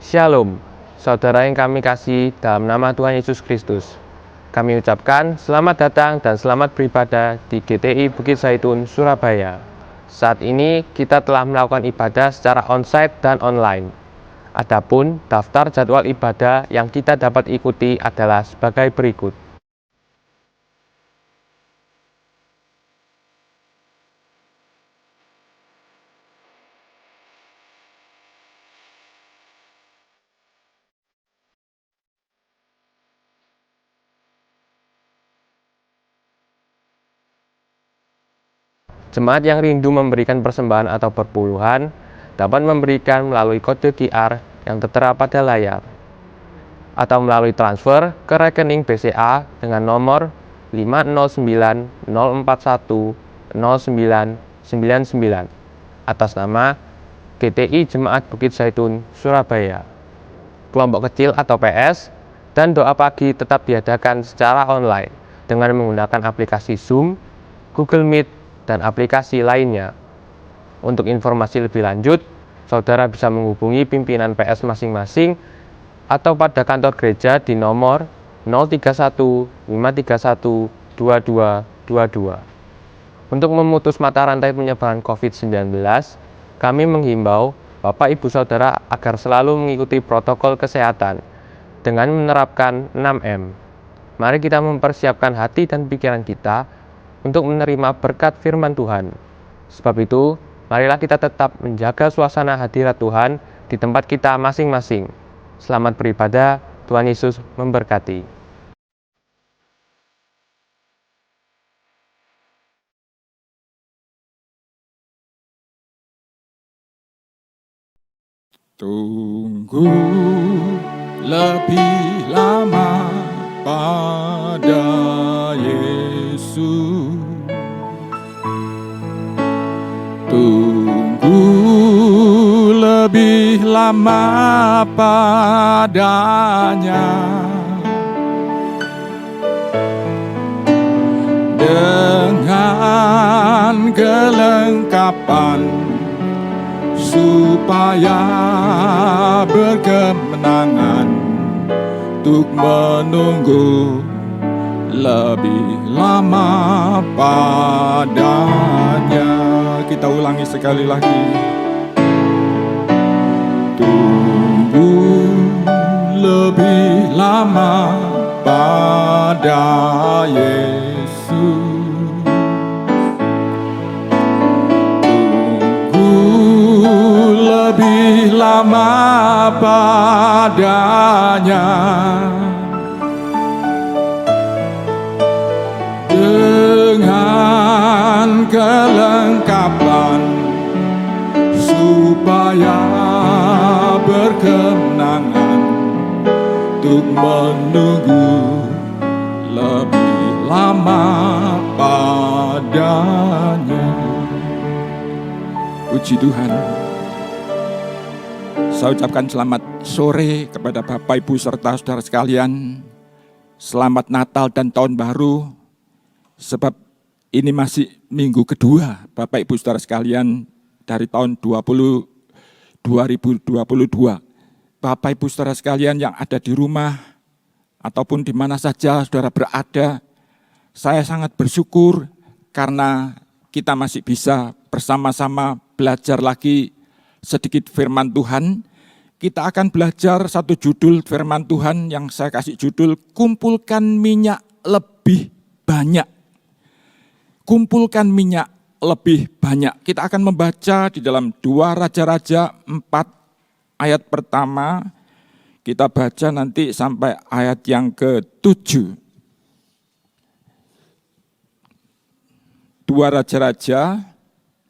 Shalom, saudara yang kami kasih dalam nama Tuhan Yesus Kristus. Kami ucapkan selamat datang dan selamat beribadah di GTI Bukit Zaitun, Surabaya. Saat ini kita telah melakukan ibadah secara onsite dan online. Adapun daftar jadwal ibadah yang kita dapat ikuti adalah sebagai berikut. Jemaat yang rindu memberikan persembahan atau perpuluhan dapat memberikan melalui kode QR yang tertera pada layar atau melalui transfer ke rekening BCA dengan nomor 50904109999 atas nama GTI Jemaat Bukit Zaitun, Surabaya. Kelompok kecil atau PS dan doa pagi tetap diadakan secara online dengan menggunakan aplikasi Zoom, Google Meet, dan aplikasi lainnya. Untuk informasi lebih lanjut, saudara bisa menghubungi pimpinan PS masing-masing atau pada kantor gereja di nomor 031 531 2222. Untuk memutus mata rantai penyebaran COVID-19, kami menghimbau Bapak Ibu Saudara agar selalu mengikuti protokol kesehatan dengan menerapkan 6M. Mari kita mempersiapkan hati dan pikiran kita untuk menerima berkat firman Tuhan. Sebab itu, marilah kita tetap menjaga suasana hadirat Tuhan di tempat kita masing-masing. Selamat beribadah, Tuhan Yesus memberkati. Tunggu lebih lama pada Yesus. Tunggu lebih lama padanya. Dengan kelengkapan supaya berkemenangan untuk menunggu lebih lama padanya. Kita ulangi sekali lagi. Tunggu lebih lama pada Yesus. Lebih lama padanya. Dengan kelengkapan supaya berkemenangan untuk menunggu lebih lama padanya. Puji Tuhan. Saya ucapkan selamat sore kepada Bapak Ibu serta saudara sekalian. Selamat Natal dan Tahun Baru. Sebab ini masih minggu kedua Bapak Ibu saudara sekalian dari tahun 2022. Bapak Ibu saudara sekalian yang ada di rumah ataupun di mana saja saudara berada, saya sangat bersyukur karena kita masih bisa bersama-sama belajar lagi sedikit firman Tuhan. Kita akan belajar satu judul firman Tuhan yang saya kasih judul Kumpulkan Minyak Lebih Banyak. Kumpulkan minyak lebih banyak. Kita akan membaca di dalam 2 Raja-Raja 4 ayat pertama. Kita baca nanti sampai ayat yang ke-7. 2 Raja-Raja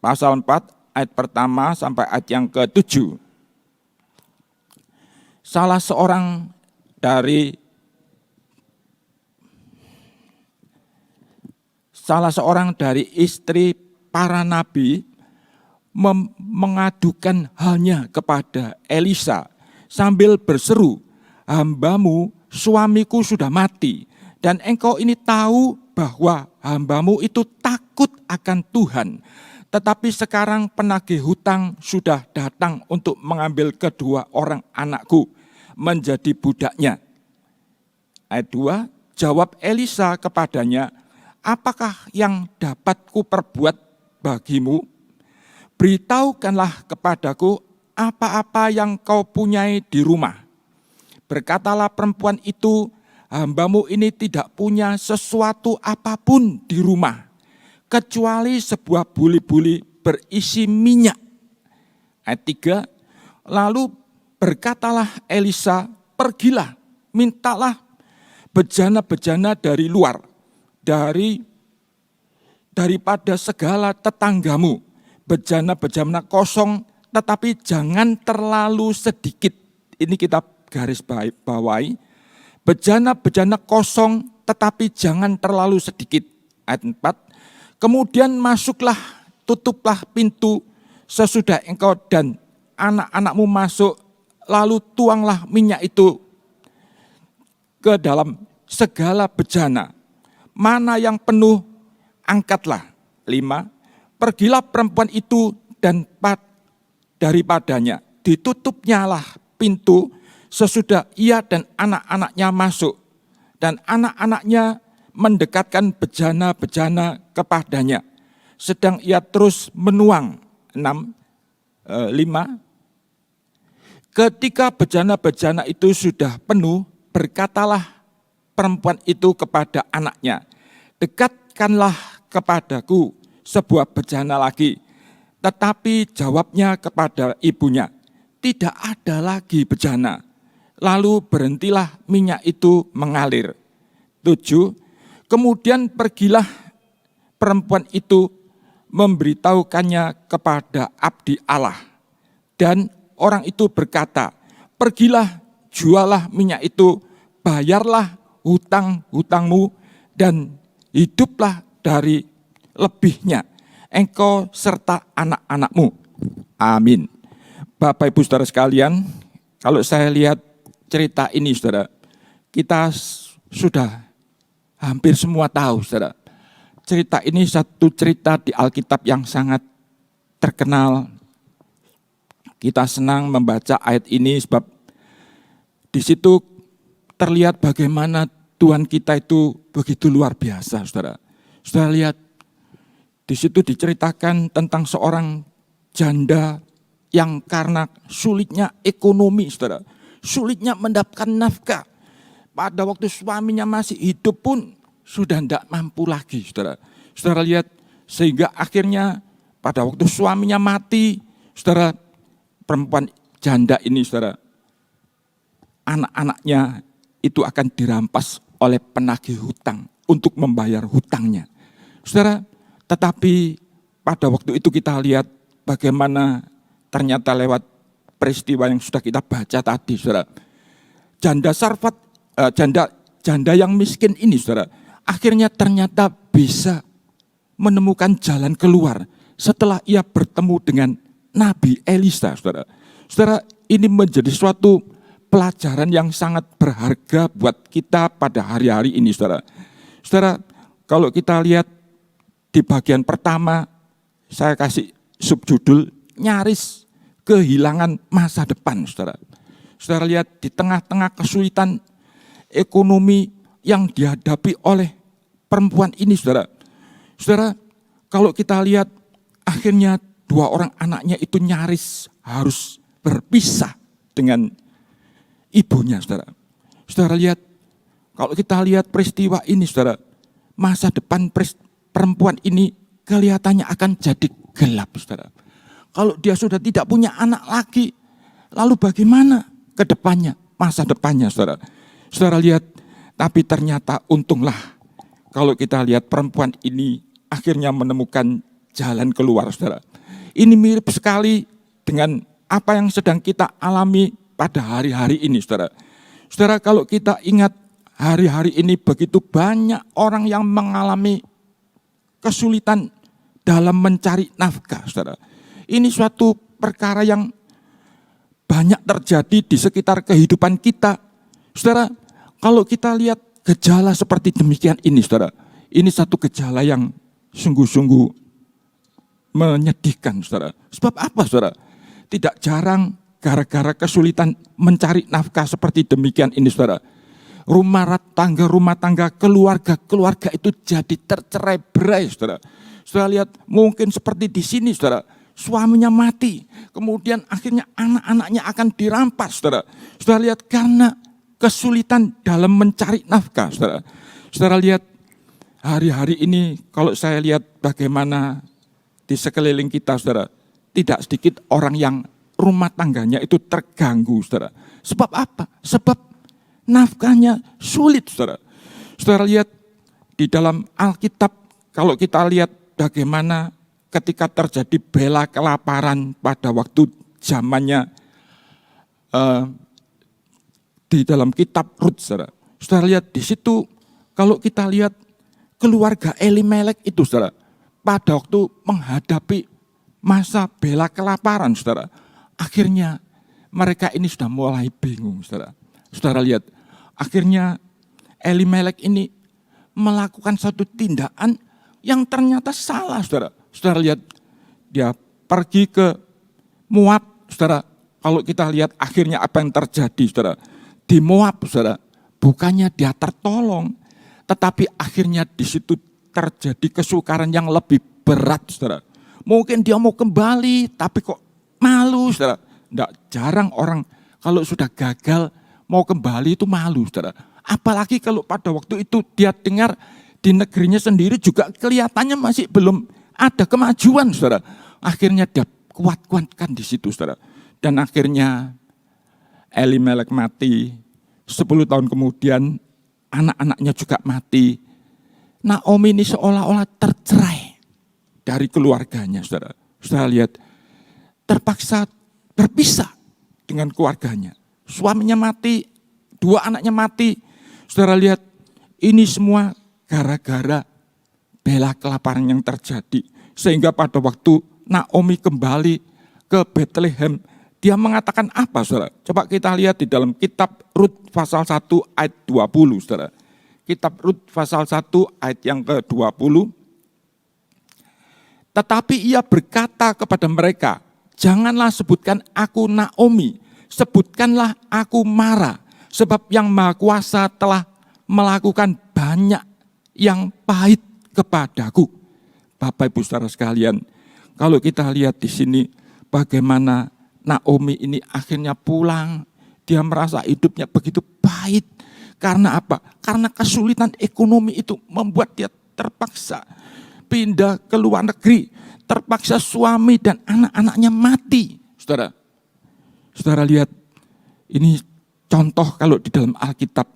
pasal 4 ayat pertama sampai ayat yang ke-7. Salah seorang dari istri para nabi mengadukan halnya kepada Elisa sambil berseru, "Hambamu, suamiku sudah mati, dan engkau ini tahu bahwa hambamu itu takut akan Tuhan. Tetapi sekarang penagih hutang sudah datang untuk mengambil kedua orang anakku menjadi budaknya. Ayat 2, jawab Elisa kepadanya, apakah yang dapat kuperbuat bagimu? Beritahukanlah kepadaku apa-apa yang kau punyai di rumah. Berkatalah perempuan itu, hambamu ini tidak punya sesuatu apapun di rumah, kecuali sebuah buli-buli berisi minyak. Ayat 3, lalu berkatalah Elisa, pergilah, mintalah bejana-bejana dari luar, daripada segala tetanggamu, bejana-bejana kosong, tetapi jangan terlalu sedikit. Ini kita garis bawahi, bejana-bejana kosong, tetapi jangan terlalu sedikit. Ayat 4, kemudian masuklah, tutuplah pintu sesudah engkau dan anak-anakmu masuk, lalu tuanglah minyak itu ke dalam segala bejana. Mana yang penuh, angkatlah. 5, pergilah perempuan itu dan daripadanya ditutupnyalah pintu sesudah ia dan anak-anaknya masuk. Dan anak-anaknya mendekatkan bejana-bejana kepadanya. Sedang ia terus menuang. 5, ketika bejana-bejana itu sudah penuh, berkatalah perempuan itu kepada anaknya, dekatkanlah kepadaku sebuah bejana lagi. Tetapi jawabnya kepada ibunya, tidak ada lagi bejana. Lalu berhentilah minyak itu mengalir. 7, kemudian pergilah perempuan itu memberitahukannya kepada abdi Allah. Dan orang itu berkata, pergilah, jualah minyak itu, bayarlah hutang-hutangmu, dan hiduplah dari lebihnya, engkau serta anak-anakmu. Amin. Bapak Ibu Saudara sekalian, kalau saya lihat cerita ini saudara, kita sudah hampir semua tahu saudara. Cerita ini satu cerita di Alkitab yang sangat terkenal. Kita senang membaca ayat ini sebab di situ terlihat bagaimana Tuhan kita itu begitu luar biasa, saudara. Saudara lihat, di situ diceritakan tentang seorang janda yang karena sulitnya ekonomi, saudara, sulitnya mendapatkan nafkah. Pada waktu suaminya masih hidup pun sudah tidak mampu lagi, saudara. Saudara lihat, sehingga akhirnya pada waktu suaminya mati, saudara, perempuan janda ini, saudara, anak-anaknya itu akan dirampas oleh penagih hutang untuk membayar hutangnya. Saudara, tetapi pada waktu itu kita lihat bagaimana ternyata lewat peristiwa yang sudah kita baca tadi, saudara. Janda yang miskin ini, saudara, akhirnya ternyata bisa menemukan jalan keluar setelah ia bertemu dengan Nabi Elisa, saudara. Saudara, ini menjadi suatu pelajaran yang sangat berharga buat kita pada hari-hari ini, saudara. Saudara, kalau kita lihat di bagian pertama, saya kasih subjudul nyaris kehilangan masa depan, saudara. Saudara lihat di tengah-tengah kesulitan ekonomi yang dihadapi oleh perempuan ini, saudara. Saudara, kalau kita lihat akhirnya dua orang anaknya itu nyaris harus berpisah dengan ibunya, saudara. Saudara lihat, kalau kita lihat peristiwa ini, saudara, masa depan perempuan ini kelihatannya akan jadi gelap, saudara. Kalau dia sudah tidak punya anak lagi, lalu bagaimana ke depannya, masa depannya, saudara. Saudara lihat, tapi ternyata untunglah kalau kita lihat perempuan ini akhirnya menemukan jalan keluar, saudara. Ini mirip sekali dengan apa yang sedang kita alami pada hari-hari ini, saudara. Saudara, kalau kita ingat hari-hari ini begitu banyak orang yang mengalami kesulitan dalam mencari nafkah, saudara. Ini suatu perkara yang banyak terjadi di sekitar kehidupan kita. Saudara, kalau kita lihat gejala seperti demikian ini, saudara, ini satu gejala yang sungguh-sungguh menyedihkan, saudara. Sebab apa, saudara? Tidak jarang gara-gara kesulitan mencari nafkah seperti demikian ini, saudara. Rumah tangga, keluarga itu jadi tercerai-berai, saudara. Saudara lihat, mungkin seperti di sini, saudara. Suaminya mati, kemudian akhirnya anak-anaknya akan dirampas, saudara. Saudara lihat, karena kesulitan dalam mencari nafkah, saudara. Saudara lihat, hari-hari ini kalau saya lihat bagaimana di sekeliling kita, saudara, tidak sedikit orang yang rumah tangganya itu terganggu, saudara. Sebab apa? Sebab nafkahnya sulit, saudara. Saudara lihat di dalam Alkitab, kalau kita lihat bagaimana ketika terjadi bela kelaparan pada waktu zamannya di dalam kitab Rut, saudara. Saudara lihat di situ, kalau kita lihat keluarga Elimelek itu, saudara, pada waktu menghadapi masa bela kelaparan, saudara, akhirnya mereka ini sudah mulai bingung, saudara. Saudara lihat, akhirnya Elimelek ini melakukan suatu tindakan yang ternyata salah, saudara. Saudara lihat, dia pergi ke Moab, saudara. Kalau kita lihat akhirnya apa yang terjadi, saudara. Di Moab, saudara, bukannya dia tertolong, tetapi akhirnya di situ terjadi kesukaran yang lebih berat, saudara. Mungkin dia mau kembali, tapi kok malu, saudara. Tidak jarang orang kalau sudah gagal mau kembali itu malu, saudara. Apalagi kalau pada waktu itu dia dengar di negerinya sendiri juga kelihatannya masih belum ada kemajuan, saudara. Akhirnya dia kuat-kuatkan di situ, saudara. Dan akhirnya Elimelek mati. 10 tahun kemudian anak-anaknya juga mati. Naomi ini seolah-olah tercerai dari keluarganya, saudara. Saudara lihat, terpaksa berpisah dengan keluarganya. Suaminya mati, 2 anaknya mati. Saudara lihat, ini semua gara-gara bela kelaparan yang terjadi. Sehingga pada waktu Naomi kembali ke Bethlehem, dia mengatakan apa, saudara? Coba kita lihat di dalam kitab Rut pasal 1 ayat 20, saudara. Kitab Rut pasal 1 ayat yang ke-20. Tetapi ia berkata kepada mereka, janganlah sebutkan aku Naomi, sebutkanlah aku Mara, sebab yang Maha Kuasa telah melakukan banyak yang pahit kepadaku. Bapak Ibu saudara sekalian, kalau kita lihat di sini bagaimana Naomi ini akhirnya pulang, dia merasa hidupnya begitu pahit. Karena apa? Karena kesulitan ekonomi itu membuat dia terpaksa pindah ke luar negeri, terpaksa suami dan anak-anaknya mati. Saudara, saudara lihat, ini contoh kalau di dalam Alkitab.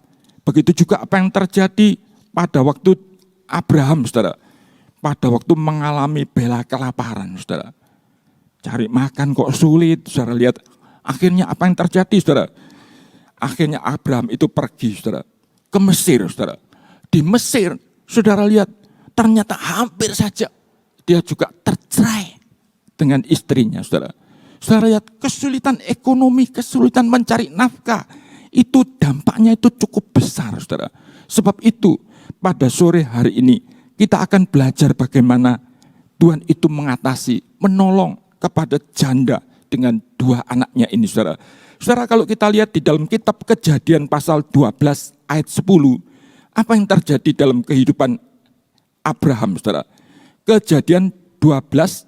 Begitu juga apa yang terjadi pada waktu Abraham, saudara. Pada waktu mengalami bela kelaparan, saudara. Cari makan kok sulit, saudara lihat. Akhirnya apa yang terjadi, saudara? Akhirnya Abraham itu pergi, saudara, ke Mesir, saudara. Di Mesir, saudara lihat, ternyata hampir saja dia juga tercerai dengan istrinya, saudara. Saudara lihat, kesulitan ekonomi, kesulitan mencari nafkah, itu dampaknya itu cukup besar, saudara. Sebab itu, pada sore hari ini, kita akan belajar bagaimana Tuhan itu mengatasi, menolong kepada janda dengan 2 anaknya ini, saudara. Saudara, kalau kita lihat di dalam kitab Kejadian pasal 12 ayat 10, apa yang terjadi dalam kehidupan Abraham, saudara? Kejadian 12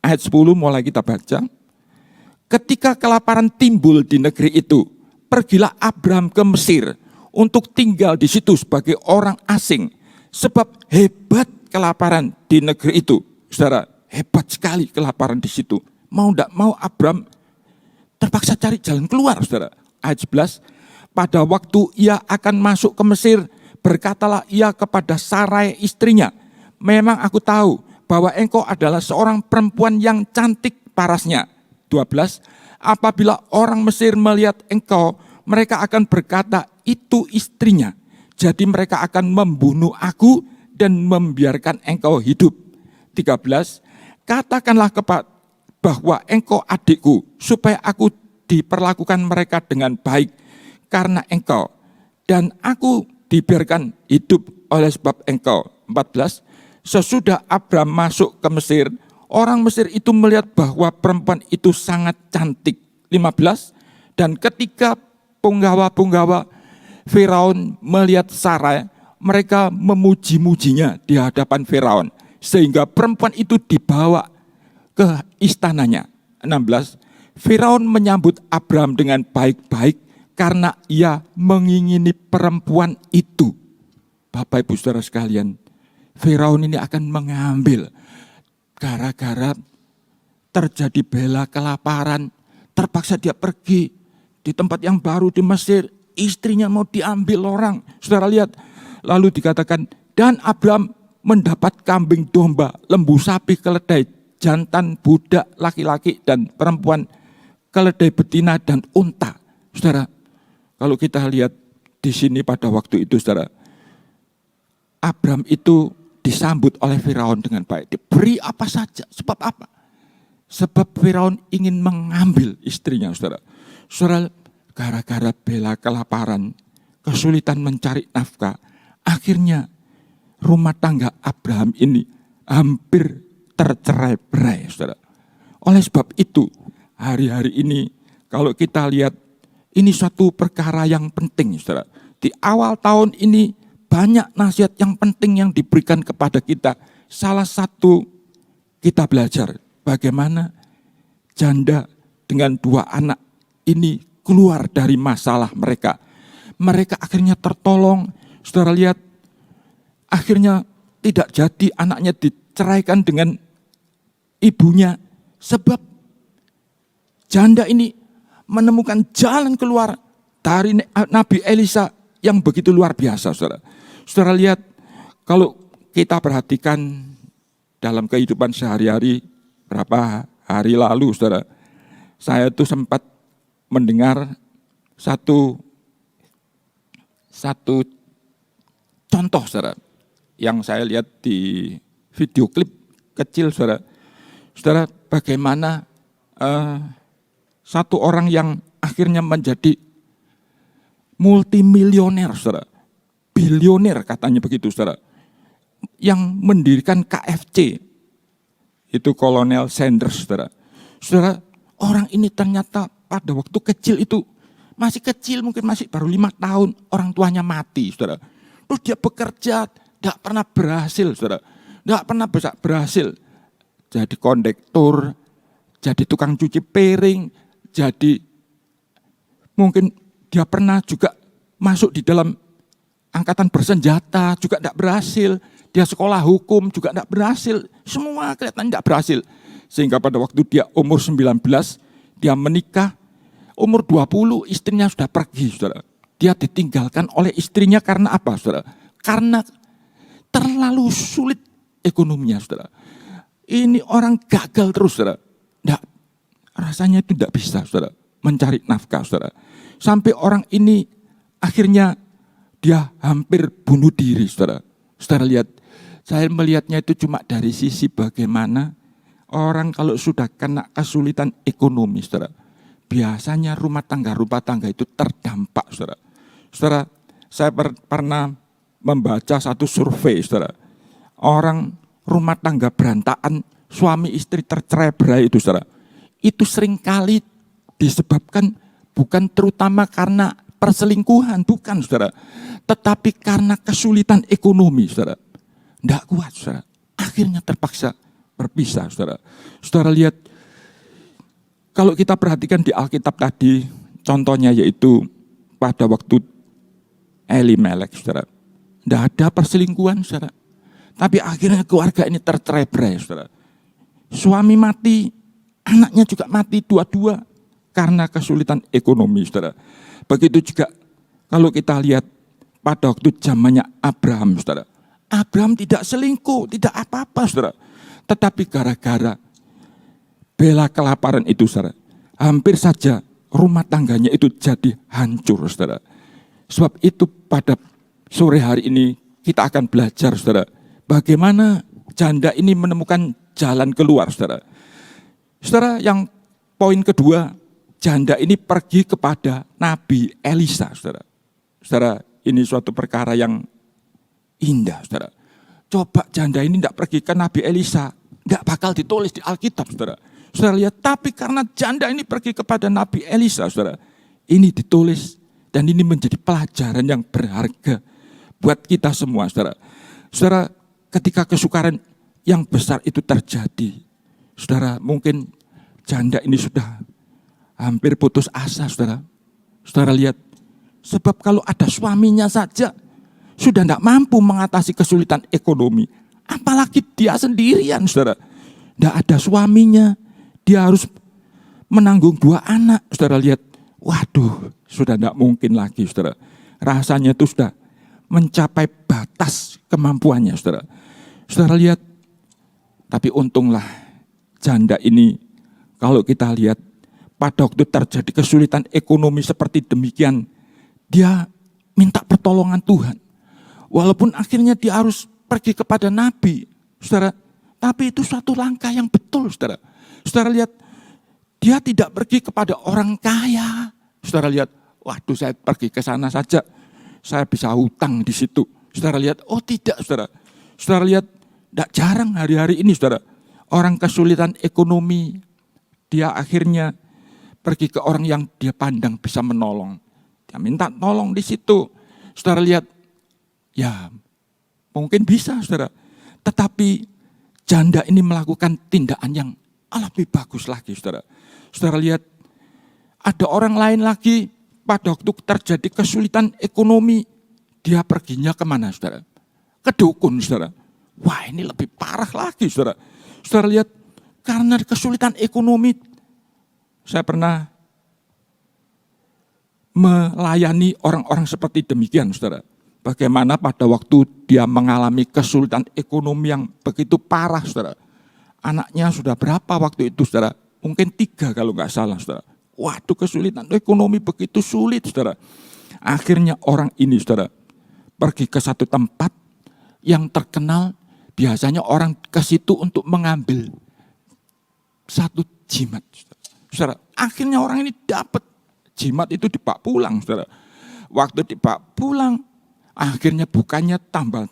ayat 10 mulai kita baca. Ketika kelaparan timbul di negeri itu, pergilah Abraham ke Mesir untuk tinggal di situ sebagai orang asing. Sebab hebat kelaparan di negeri itu. Saudara, hebat sekali kelaparan di situ. Mau tidak mau Abraham terpaksa cari jalan keluar, saudara. Ayat 11, pada waktu ia akan masuk ke Mesir, berkatalah ia kepada Sarai istrinya, memang aku tahu bahwa engkau adalah seorang perempuan yang cantik parasnya. 12, apabila orang Mesir melihat engkau, mereka akan berkata, itu istrinya. Jadi mereka akan membunuh aku dan membiarkan engkau hidup. 13, katakanlah bahwa engkau adikku, supaya aku diperlakukan mereka dengan baik karena engkau, dan aku dibiarkan hidup oleh sebab engkau. 14, sesudah Abraham masuk ke Mesir, Orang Mesir itu melihat bahwa perempuan itu sangat cantik. 15, dan ketika punggawa-punggawa Firaun melihat Sarai, mereka memuji-mujinya di hadapan Firaun. Sehingga perempuan itu dibawa ke istananya. 16, Firaun menyambut Abram dengan baik-baik karena ia mengingini perempuan itu. Bapak Ibu Saudara sekalian, Firaun ini akan mengambil gara-gara terjadi bela kelaparan, terpaksa dia pergi di tempat yang baru di Mesir, istrinya mau diambil orang. Saudara lihat, lalu dikatakan, dan Abram mendapat kambing domba, lembu sapi, keledai, jantan, budak, laki-laki dan perempuan, keledai betina dan unta. Saudara, kalau kita lihat di sini pada waktu itu, saudara, Abram itu disambut oleh Firaun dengan baik. Diberi apa saja, sebab apa? Sebab Firaun ingin mengambil istrinya, saudara. Saudara, gara-gara bela kelaparan, kesulitan mencari nafkah, akhirnya rumah tangga Abraham ini hampir tercerai-berai, saudara. Oleh sebab itu, hari-hari ini kalau kita lihat, ini suatu perkara yang penting, saudara. Di awal tahun ini banyak nasihat yang penting yang diberikan kepada kita. Salah satu kita belajar bagaimana janda dengan 2 anak ini keluar dari masalah mereka. Mereka akhirnya tertolong. Saudara lihat, akhirnya tidak jadi anaknya diceraikan dengan ibunya. Sebab janda ini menemukan jalan keluar dari Nabi Elisa yang begitu luar biasa, saudara. Saudara lihat, kalau kita perhatikan dalam kehidupan sehari-hari, berapa hari lalu, saudara, saya tuh sempat mendengar satu contoh, saudara, yang saya lihat di video klip kecil, saudara. Saudara, bagaimana satu orang yang akhirnya menjadi multimilioner, saudara, bilioner katanya begitu, saudara, yang mendirikan KFC, itu Kolonel Sanders, saudara. Saudara, orang ini ternyata pada waktu kecil itu, masih kecil mungkin masih baru 5 tahun, orang tuanya mati, saudara. Terus dia bekerja, tidak pernah berhasil, saudara. Tidak pernah berhasil. Jadi kondektur, jadi tukang cuci piring, jadi mungkin dia pernah juga masuk di dalam angkatan bersenjata, juga tidak berhasil. Dia sekolah hukum juga tidak berhasil. Semua kelihatan tidak berhasil. Sehingga pada waktu dia umur 19, dia menikah. Umur 20 istrinya sudah pergi, saudara. Dia ditinggalkan oleh istrinya karena apa, saudara? Karena terlalu sulit ekonominya, saudara. Ini orang gagal terus, saudara. Nggak, rasanya itu tidak bisa, saudara, mencari nafkah, saudara. Sampai orang ini akhirnya dia hampir bunuh diri, saudara. Saudara lihat, saya melihatnya itu cuma dari sisi bagaimana orang kalau sudah kena kesulitan ekonomi, saudara, biasanya rumah tangga itu terdampak, saudara. Saudara, saya pernah membaca satu survei, saudara. Orang rumah tangga berantakan, suami istri tercerai-berai itu, saudara. Itu seringkali disebabkan bukan terutama karena perselingkuhan, bukan, saudara. Tetapi karena kesulitan ekonomi, saudara. Tidak kuat, saudara. Akhirnya terpaksa berpisah, saudara. Saudara lihat, kalau kita perhatikan di Alkitab tadi, contohnya yaitu pada waktu Elimelek, saudara. Tidak ada perselingkuhan, saudara. Tapi akhirnya keluarga ini tercerai-berai, saudara. Suami mati, anaknya juga mati dua-dua karena kesulitan ekonomi, saudara. Begitu juga kalau kita lihat pada waktu zamannya Abraham, saudara. Abraham tidak selingkuh, tidak apa-apa, saudara. Tetapi gara-gara bela kelaparan itu, saudara, hampir saja rumah tangganya itu jadi hancur, saudara. Sebab itu pada sore hari ini kita akan belajar, saudara, bagaimana janda ini menemukan jalan keluar, saudara. Saudara, yang poin kedua, janda ini pergi kepada Nabi Elisa, saudara. Saudara, ini suatu perkara yang indah, saudara. Coba janda ini tidak pergi ke Nabi Elisa, nggak bakal ditulis di Alkitab, saudara. Saudara lihat, tapi karena janda ini pergi kepada Nabi Elisa, saudara, ini ditulis dan ini menjadi pelajaran yang berharga buat kita semua, saudara. Saudara, ketika kesukaran yang besar itu terjadi, saudara, mungkin janda ini sudah hampir putus asa, saudara. Saudara lihat, sebab kalau ada suaminya saja sudah tidak mampu mengatasi kesulitan ekonomi, apalagi dia sendirian, saudara. Tidak ada suaminya, dia harus menanggung 2 anak. Saudara lihat, waduh, sudah tidak mungkin lagi, saudara. Rasanya itu sudah mencapai batas kemampuannya, saudara. Saudara lihat, tapi untunglah janda ini, kalau kita lihat pada waktu terjadi kesulitan ekonomi seperti demikian, dia minta pertolongan Tuhan. Walaupun akhirnya dia harus pergi kepada Nabi, saudara, tapi itu suatu langkah yang betul, saudara. Saudara lihat, dia tidak pergi kepada orang kaya. Saudara lihat, waduh, saya pergi ke sana saja, saya bisa hutang di situ. Saudara lihat, oh tidak, saudara. Saudara lihat, tidak jarang hari-hari ini, saudara, orang kesulitan ekonomi, dia akhirnya pergi ke orang yang dia pandang bisa menolong. Dia minta tolong di situ. Saudara lihat, ya mungkin bisa, saudara. Tetapi janda ini melakukan tindakan yang lebih bagus lagi, saudara. Saudara lihat, ada orang lain lagi pada waktu terjadi kesulitan ekonomi, dia perginya kemana, saudara? Ke dukun, saudara. Wah, ini lebih parah lagi, saudara. Saudara lihat, karena kesulitan ekonomi, saya pernah melayani orang-orang seperti demikian, saudara. Bagaimana pada waktu dia mengalami kesulitan ekonomi yang begitu parah, saudara. Anaknya sudah berapa waktu itu, saudara? Mungkin 3 kalau nggak salah, saudara. Waduh, kesulitan ekonomi begitu sulit, saudara. Akhirnya orang ini, saudara, pergi ke satu tempat yang terkenal. Biasanya orang ke situ untuk mengambil satu jimat, saudara. Akhirnya orang ini dapat jimat itu, dibawa pulang, saudara. Waktu dibawa pulang, akhirnya bukannya tambah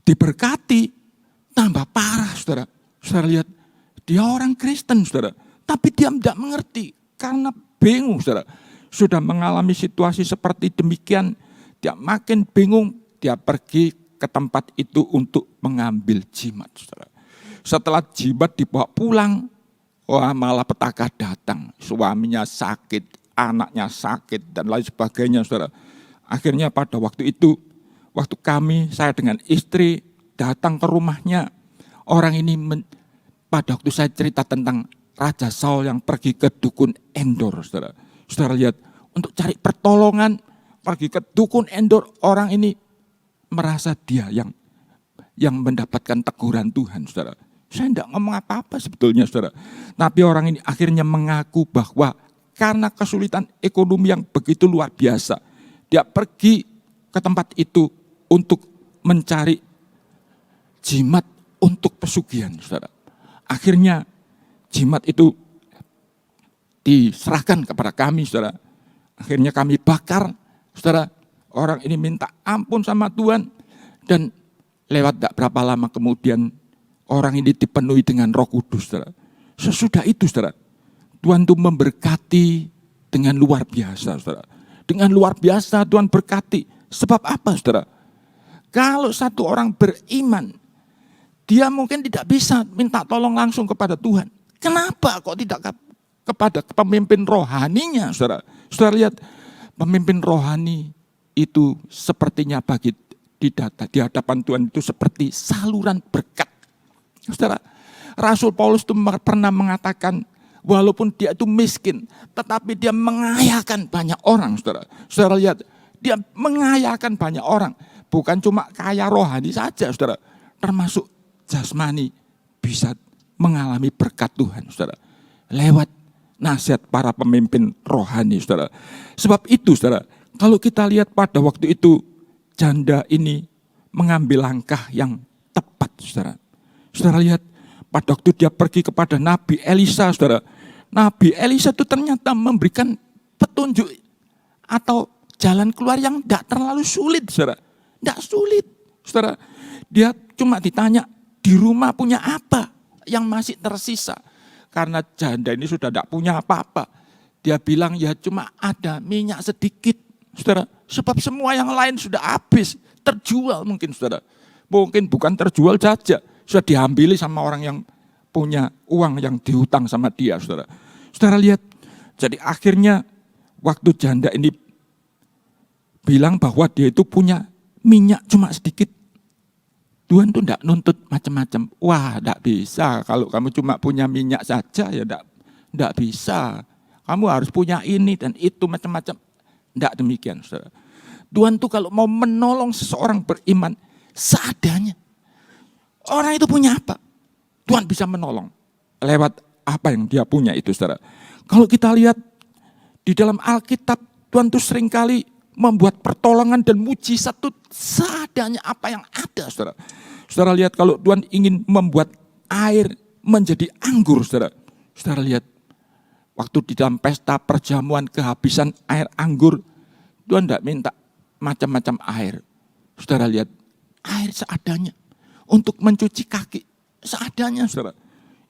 diberkati, tambah parah, saudara. Saudara lihat, dia orang Kristen, saudara. Tapi dia tidak mengerti, karena bingung, saudara. Sudah mengalami situasi seperti demikian, dia makin bingung, dia pergi ke tempat itu untuk mengambil jimat, saudara. Setelah jimat dibawa pulang, wah, malah petaka datang. Suaminya sakit, anaknya sakit, dan lain sebagainya, saudara. Akhirnya pada waktu itu, waktu saya dengan istri datang ke rumahnya, orang ini pada waktu saya cerita tentang Raja Saul yang pergi ke dukun Endor, saudara. Saudara lihat, untuk cari pertolongan, pergi ke dukun Endor, orang ini merasa dia yang mendapatkan teguran Tuhan, saudara. Saya tidak ngomong apa-apa sebetulnya, saudara. Tapi orang ini akhirnya mengaku bahwa karena kesulitan ekonomi yang begitu luar biasa, dia pergi ke tempat itu untuk mencari jimat untuk pesugihan, saudara. Akhirnya jimat itu diserahkan kepada kami, saudara. Akhirnya kami bakar, saudara. Orang ini minta ampun sama Tuhan, dan lewat tak berapa lama kemudian orang ini dipenuhi dengan Roh Kudus, saudara. Sesudah itu, saudara, Tuhan itu memberkati dengan luar biasa, saudara. Dengan luar biasa Tuhan berkati. Sebab apa, saudara? Kalau satu orang beriman, dia mungkin tidak bisa minta tolong langsung kepada Tuhan. Kenapa kok tidak kepada pemimpin rohaninya, saudara? Saudara lihat, pemimpin rohani itu sepertinya di hadapan Tuhan itu seperti saluran berkat. Saudara, Rasul Paulus itu pernah mengatakan, walaupun dia itu miskin, tetapi dia mengayakan banyak orang, saudara. Saudara lihat, dia mengayakan banyak orang. Bukan cuma kaya rohani saja, saudara. Termasuk jasmani bisa mengalami berkat Tuhan, saudara. Lewat nasihat para pemimpin rohani, saudara. Sebab itu, saudara, kalau kita lihat pada waktu itu, janda ini mengambil langkah yang tepat, saudara. Saudara lihat, pada waktu dia pergi kepada Nabi Elisa, saudara. Nabi Elisa itu ternyata memberikan petunjuk atau jalan keluar yang tidak terlalu sulit, saudara. Tidak sulit, saudara. Dia cuma ditanya, di rumah punya apa? yang masih tersisa. Karena janda ini sudah tidak punya apa-apa. Dia bilang ya cuma ada minyak sedikit, saudara. Sebab semua yang lain sudah habis, terjual mungkin, saudara. Mungkin bukan terjual saja, sudah diambil sama orang yang punya uang yang dihutang sama dia, saudara. Saudara lihat, jadi akhirnya waktu janda ini bilang bahwa dia itu punya minyak cuma sedikit, Tuhan tuh tidak nuntut macam-macam. Wah, tidak bisa. Kalau kamu cuma punya minyak saja, ya tidak bisa. Kamu harus punya ini dan itu macam-macam. Tidak demikian, saudara. Tuhan tuh kalau mau menolong seseorang beriman seadanya. Orang itu punya apa? Tuhan bisa menolong lewat apa yang dia punya itu, saudara. Kalau kita lihat di dalam Alkitab, Tuhan tuh seringkali membuat pertolongan dan mujizat itu seadanya apa yang ada, saudara. Saudara lihat kalau Tuhan ingin membuat air menjadi anggur, saudara. Saudara lihat waktu di dalam pesta perjamuan kehabisan air anggur, Tuhan tidak minta macam-macam air. Saudara lihat air seadanya untuk mencuci kaki seadanya, saudara.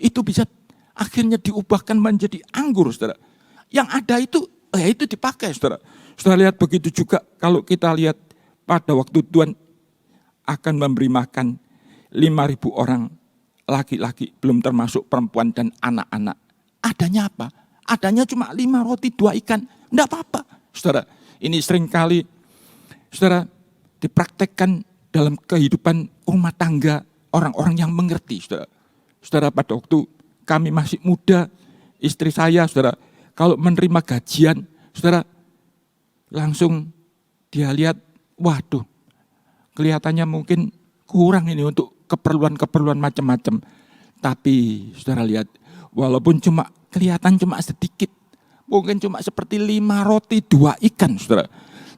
Itu bisa akhirnya diubahkan menjadi anggur, saudara. Yang ada itu, ya itu dipakai, saudara. Saudara lihat begitu juga kalau kita lihat pada waktu Tuhan akan memberi makan 5.000 orang laki-laki, belum termasuk perempuan dan anak-anak. Adanya apa? Adanya cuma 5 roti 2 ikan. Tidak apa-apa, saudara. Ini seringkali, saudara, dipraktekkan dalam kehidupan rumah tangga orang-orang yang mengerti, saudara. Saudara, pada waktu kami masih muda, istri saya, saudara, kalau menerima gajian, saudara, langsung dia lihat, waduh, kelihatannya mungkin kurang ini untuk keperluan-keperluan macam-macam. Tapi saudara lihat, walaupun cuma kelihatan cuma sedikit, mungkin cuma seperti 5 roti 2 ikan, saudara.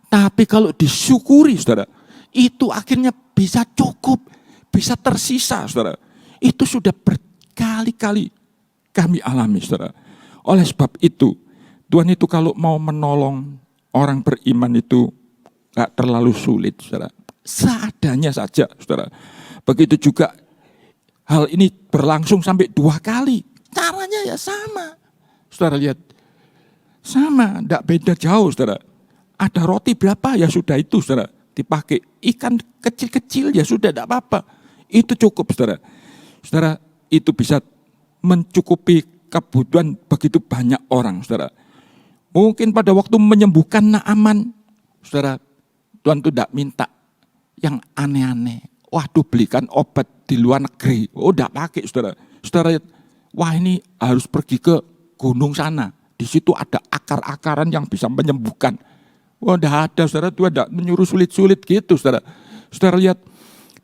Tapi kalau disyukuri, saudara, itu akhirnya bisa cukup, bisa tersisa, saudara. Itu sudah berkali-kali kami alami, saudara. Oleh sebab itu, Tuhan itu kalau mau menolong orang beriman itu gak terlalu sulit, saudara. Seadanya saja, saudara. Begitu juga hal ini berlangsung sampai 2 kali. Caranya ya sama. Saudara lihat, sama, tidak beda jauh, saudara. Ada roti berapa, ya sudah itu, saudara. Dipakai ikan kecil-kecil, ya sudah, tidak apa-apa. Itu cukup, saudara. Saudara, itu bisa mencukupi kebutuhan begitu banyak orang, saudara. Mungkin pada waktu menyembuhkan Naaman, saudara, Tuhan itu tidak minta yang aneh-aneh. Waduh, belikan obat di luar negeri. Oh, tidak pakai, saudara. Saudara, wah ini harus pergi ke gunung sana. Di situ ada akar-akaran yang bisa menyembuhkan. Wah, tidak ada, saudara. Tuhan tidak menyuruh sulit-sulit gitu, saudara. Saudara lihat,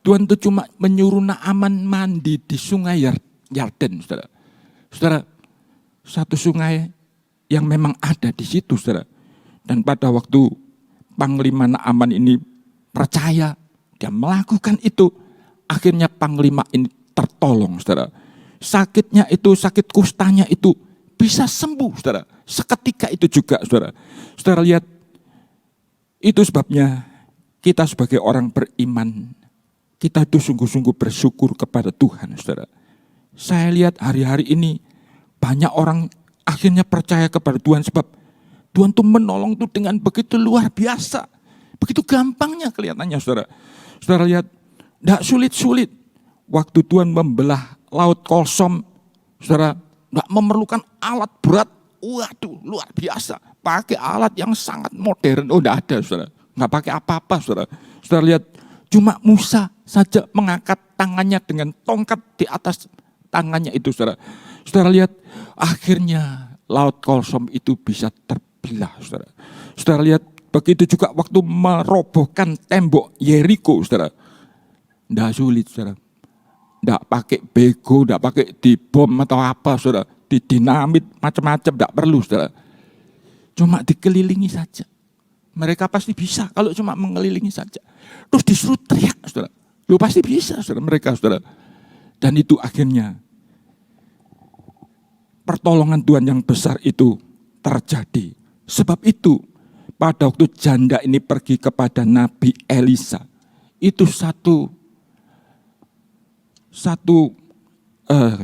Tuhan itu cuma menyuruh Naaman mandi di sungai Yarden, saudara. Saudara, satu sungai yang memang ada di situ, saudara. Dan pada waktu Panglima Naaman ini percaya, dia melakukan itu, akhirnya Panglima ini tertolong, saudara. Sakitnya itu, sakit kustanya itu bisa sembuh, saudara. Seketika itu juga, saudara. Saudara lihat, itu sebabnya kita sebagai orang beriman, kita itu sungguh-sungguh bersyukur kepada Tuhan, saudara. Saya lihat hari-hari ini banyak orang akhirnya percaya kepada Tuhan sebab Tuhan tuh menolong tuh dengan begitu luar biasa. Begitu gampangnya kelihatannya, saudara. Saudara lihat, tidak sulit-sulit. Waktu Tuhan membelah Laut Kolsom, saudara, tidak memerlukan alat berat. Waduh, luar biasa. Pakai alat yang sangat modern. Oh, tidak ada, saudara. Nggak pakai apa-apa, saudara. Saudara lihat, cuma Musa saja mengangkat tangannya dengan tongkat di atas tangannya itu, saudara. Saudara lihat, akhirnya Laut Kolsom itu bisa terbelah, saudara. Saudara lihat, begitu juga waktu merobohkan tembok Yeriko, saudara. Tidak sulit, saudara. Tidak pakai bego, tidak pakai dibom atau apa, saudara. Di dinamit, macam-macam, tidak perlu, saudara. Cuma dikelilingi saja. Mereka pasti bisa kalau cuma mengelilingi saja. Terus disuruh teriak, saudara. Lu pasti bisa, saudara, mereka, saudara. Dan itu akhirnya pertolongan Tuhan yang besar itu terjadi. Sebab itu pada waktu janda ini pergi kepada Nabi Elisa, itu satu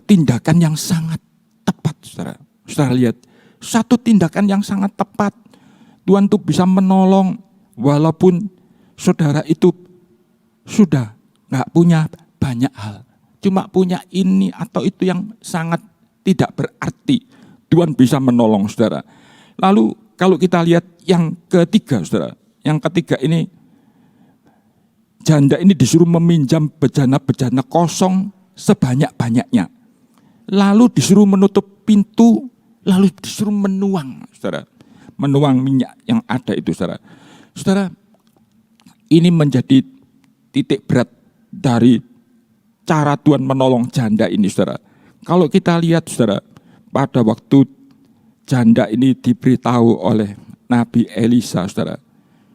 tindakan yang sangat tepat, saudara. Saudara lihat, satu tindakan yang sangat tepat. Tuhan tuh bisa menolong walaupun saudara itu sudah nggak punya banyak hal. Cuma punya ini atau itu yang sangat tidak berarti. Tuhan bisa menolong saudara. Lalu kalau kita lihat yang ketiga saudara. Yang ketiga ini, janda ini disuruh meminjam bejana-bejana kosong sebanyak-banyaknya. Lalu disuruh menutup pintu, lalu disuruh menuang saudara. Menuang minyak yang ada itu saudara. Saudara, ini menjadi titik berat dari cara Tuhan menolong janda ini saudara. Kalau kita lihat saudara, pada waktu janda ini diberitahu oleh Nabi Elisa saudara.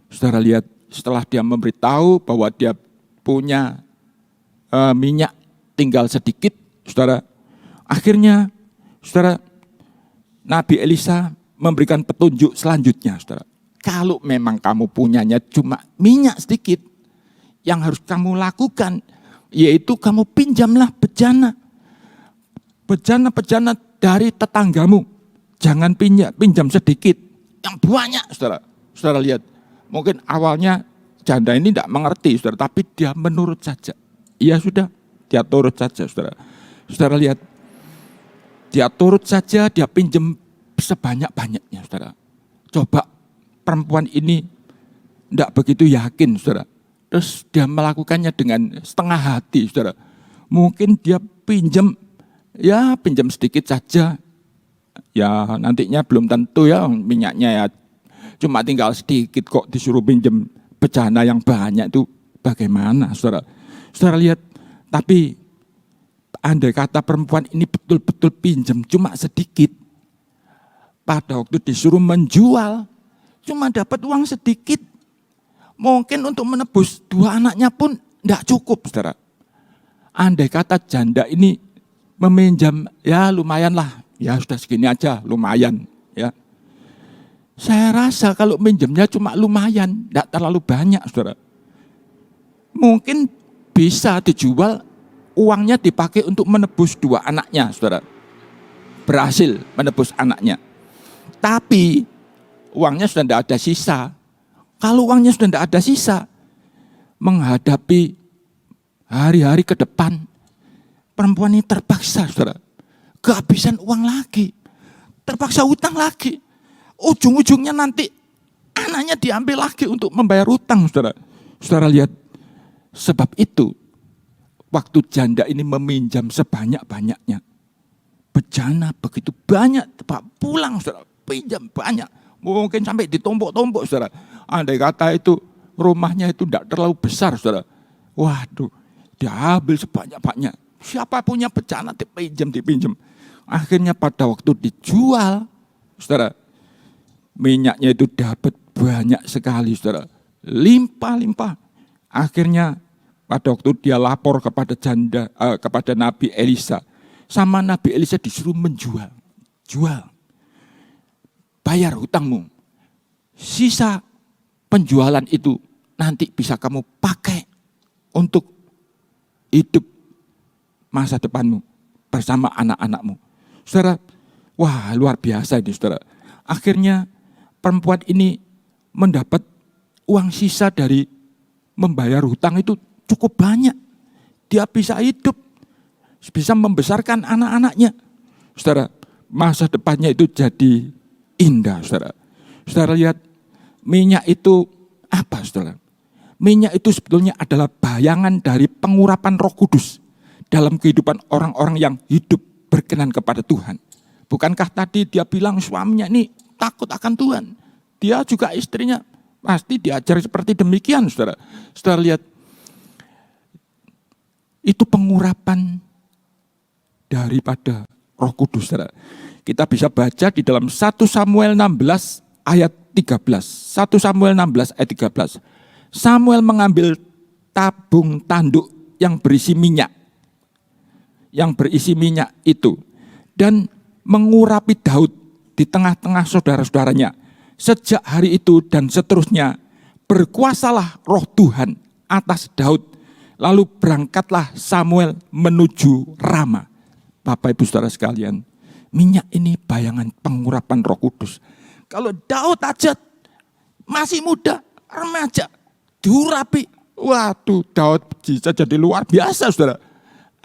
Saudara lihat, setelah dia memberitahu bahwa dia punya minyak tinggal sedikit saudara. Akhirnya saudara, Nabi Elisa memberikan petunjuk selanjutnya saudara. Kalau memang kamu punyanya cuma minyak sedikit, yang harus kamu lakukan yaitu kamu pinjamlah bejana. Bejana-bejana dari tetanggamu. Jangan pinjam sedikit, yang banyak saudara. Saudara lihat, mungkin awalnya janda ini tidak mengerti saudara, tapi dia menurut saja. Iya sudah, dia turut saja saudara. Saudara lihat, dia turut saja, dia pinjam sebanyak-banyaknya saudara. Coba perempuan ini tidak begitu yakin saudara. Terus dia melakukannya dengan setengah hati saudara. Mungkin dia pinjam sedikit saja. Ya nantinya belum tentu ya minyaknya ya cuma tinggal sedikit kok disuruh pinjam bejana yang banyak itu bagaimana saudara. Saudara lihat, tapi andai kata perempuan ini betul-betul pinjam cuma sedikit. Pada waktu disuruh menjual, cuma dapat uang sedikit. Mungkin untuk menebus 2 anaknya pun tidak cukup, saudara. Andai kata janda ini meminjam, ya lumayan lah. Ya sudah segini aja, lumayan. Ya. Saya rasa kalau minjemnya cuma lumayan, tidak terlalu banyak, saudara. Mungkin bisa dijual, uangnya dipakai untuk menebus 2 anaknya, saudara. Berhasil menebus anaknya. Tapi uangnya sudah tidak ada sisa. Kalau uangnya sudah tidak ada sisa, menghadapi hari-hari ke depan, perempuan ini terpaksa, saudara, kehabisan uang lagi, terpaksa utang lagi. Ujung-ujungnya nanti anaknya diambil lagi untuk membayar utang, saudara. Saudara lihat, sebab itu waktu janda ini meminjam sebanyak-banyaknya, bejana begitu banyak, pulang, saudara. Pinjam banyak, mungkin sampai ditumpuk-tumpuk saudara. Andai kata itu rumahnya itu tidak terlalu besar saudara. Waduh, dia ambil sebanyak-banyak. Siapa punya bejana dipinjam. Akhirnya pada waktu dijual saudara, minyaknya itu dapat banyak sekali saudara. Limpah-limpah. Akhirnya pada waktu dia lapor kepada kepada Nabi Elisa. Sama Nabi Elisa disuruh menjual. Jual. Bayar hutangmu. Sisa penjualan itu nanti bisa kamu pakai untuk hidup masa depanmu bersama anak-anakmu. Saudara, wah luar biasa ini saudara. Akhirnya perempuan ini mendapat uang sisa dari membayar hutang itu cukup banyak. Dia bisa hidup, bisa membesarkan anak-anaknya. Saudara, masa depannya itu jadi indah, saudara. Saudara lihat, minyak itu apa, saudara? Minyak itu sebetulnya adalah bayangan dari pengurapan Roh Kudus dalam kehidupan orang-orang yang hidup berkenan kepada Tuhan. Bukankah tadi dia bilang suaminya ini takut akan Tuhan? Dia juga istrinya pasti diajar seperti demikian, saudara. Saudara lihat, itu pengurapan daripada Roh Kudus, saudara. Kita bisa baca di dalam 1 Samuel 16 ayat 13. 1 Samuel 16 ayat 13. Samuel mengambil tabung tanduk yang berisi minyak. Yang berisi minyak itu. Dan mengurapi Daud di tengah-tengah saudara-saudaranya. Sejak hari itu dan seterusnya, berkuasalah Roh Tuhan atas Daud. Lalu berangkatlah Samuel menuju Rama. Bapak Ibu Saudara sekalian, minyak ini bayangan pengurapan Roh Kudus. Kalau Daud aja masih muda, remaja, diurapi. Waduh, Daud bisa jadi luar biasa, saudara.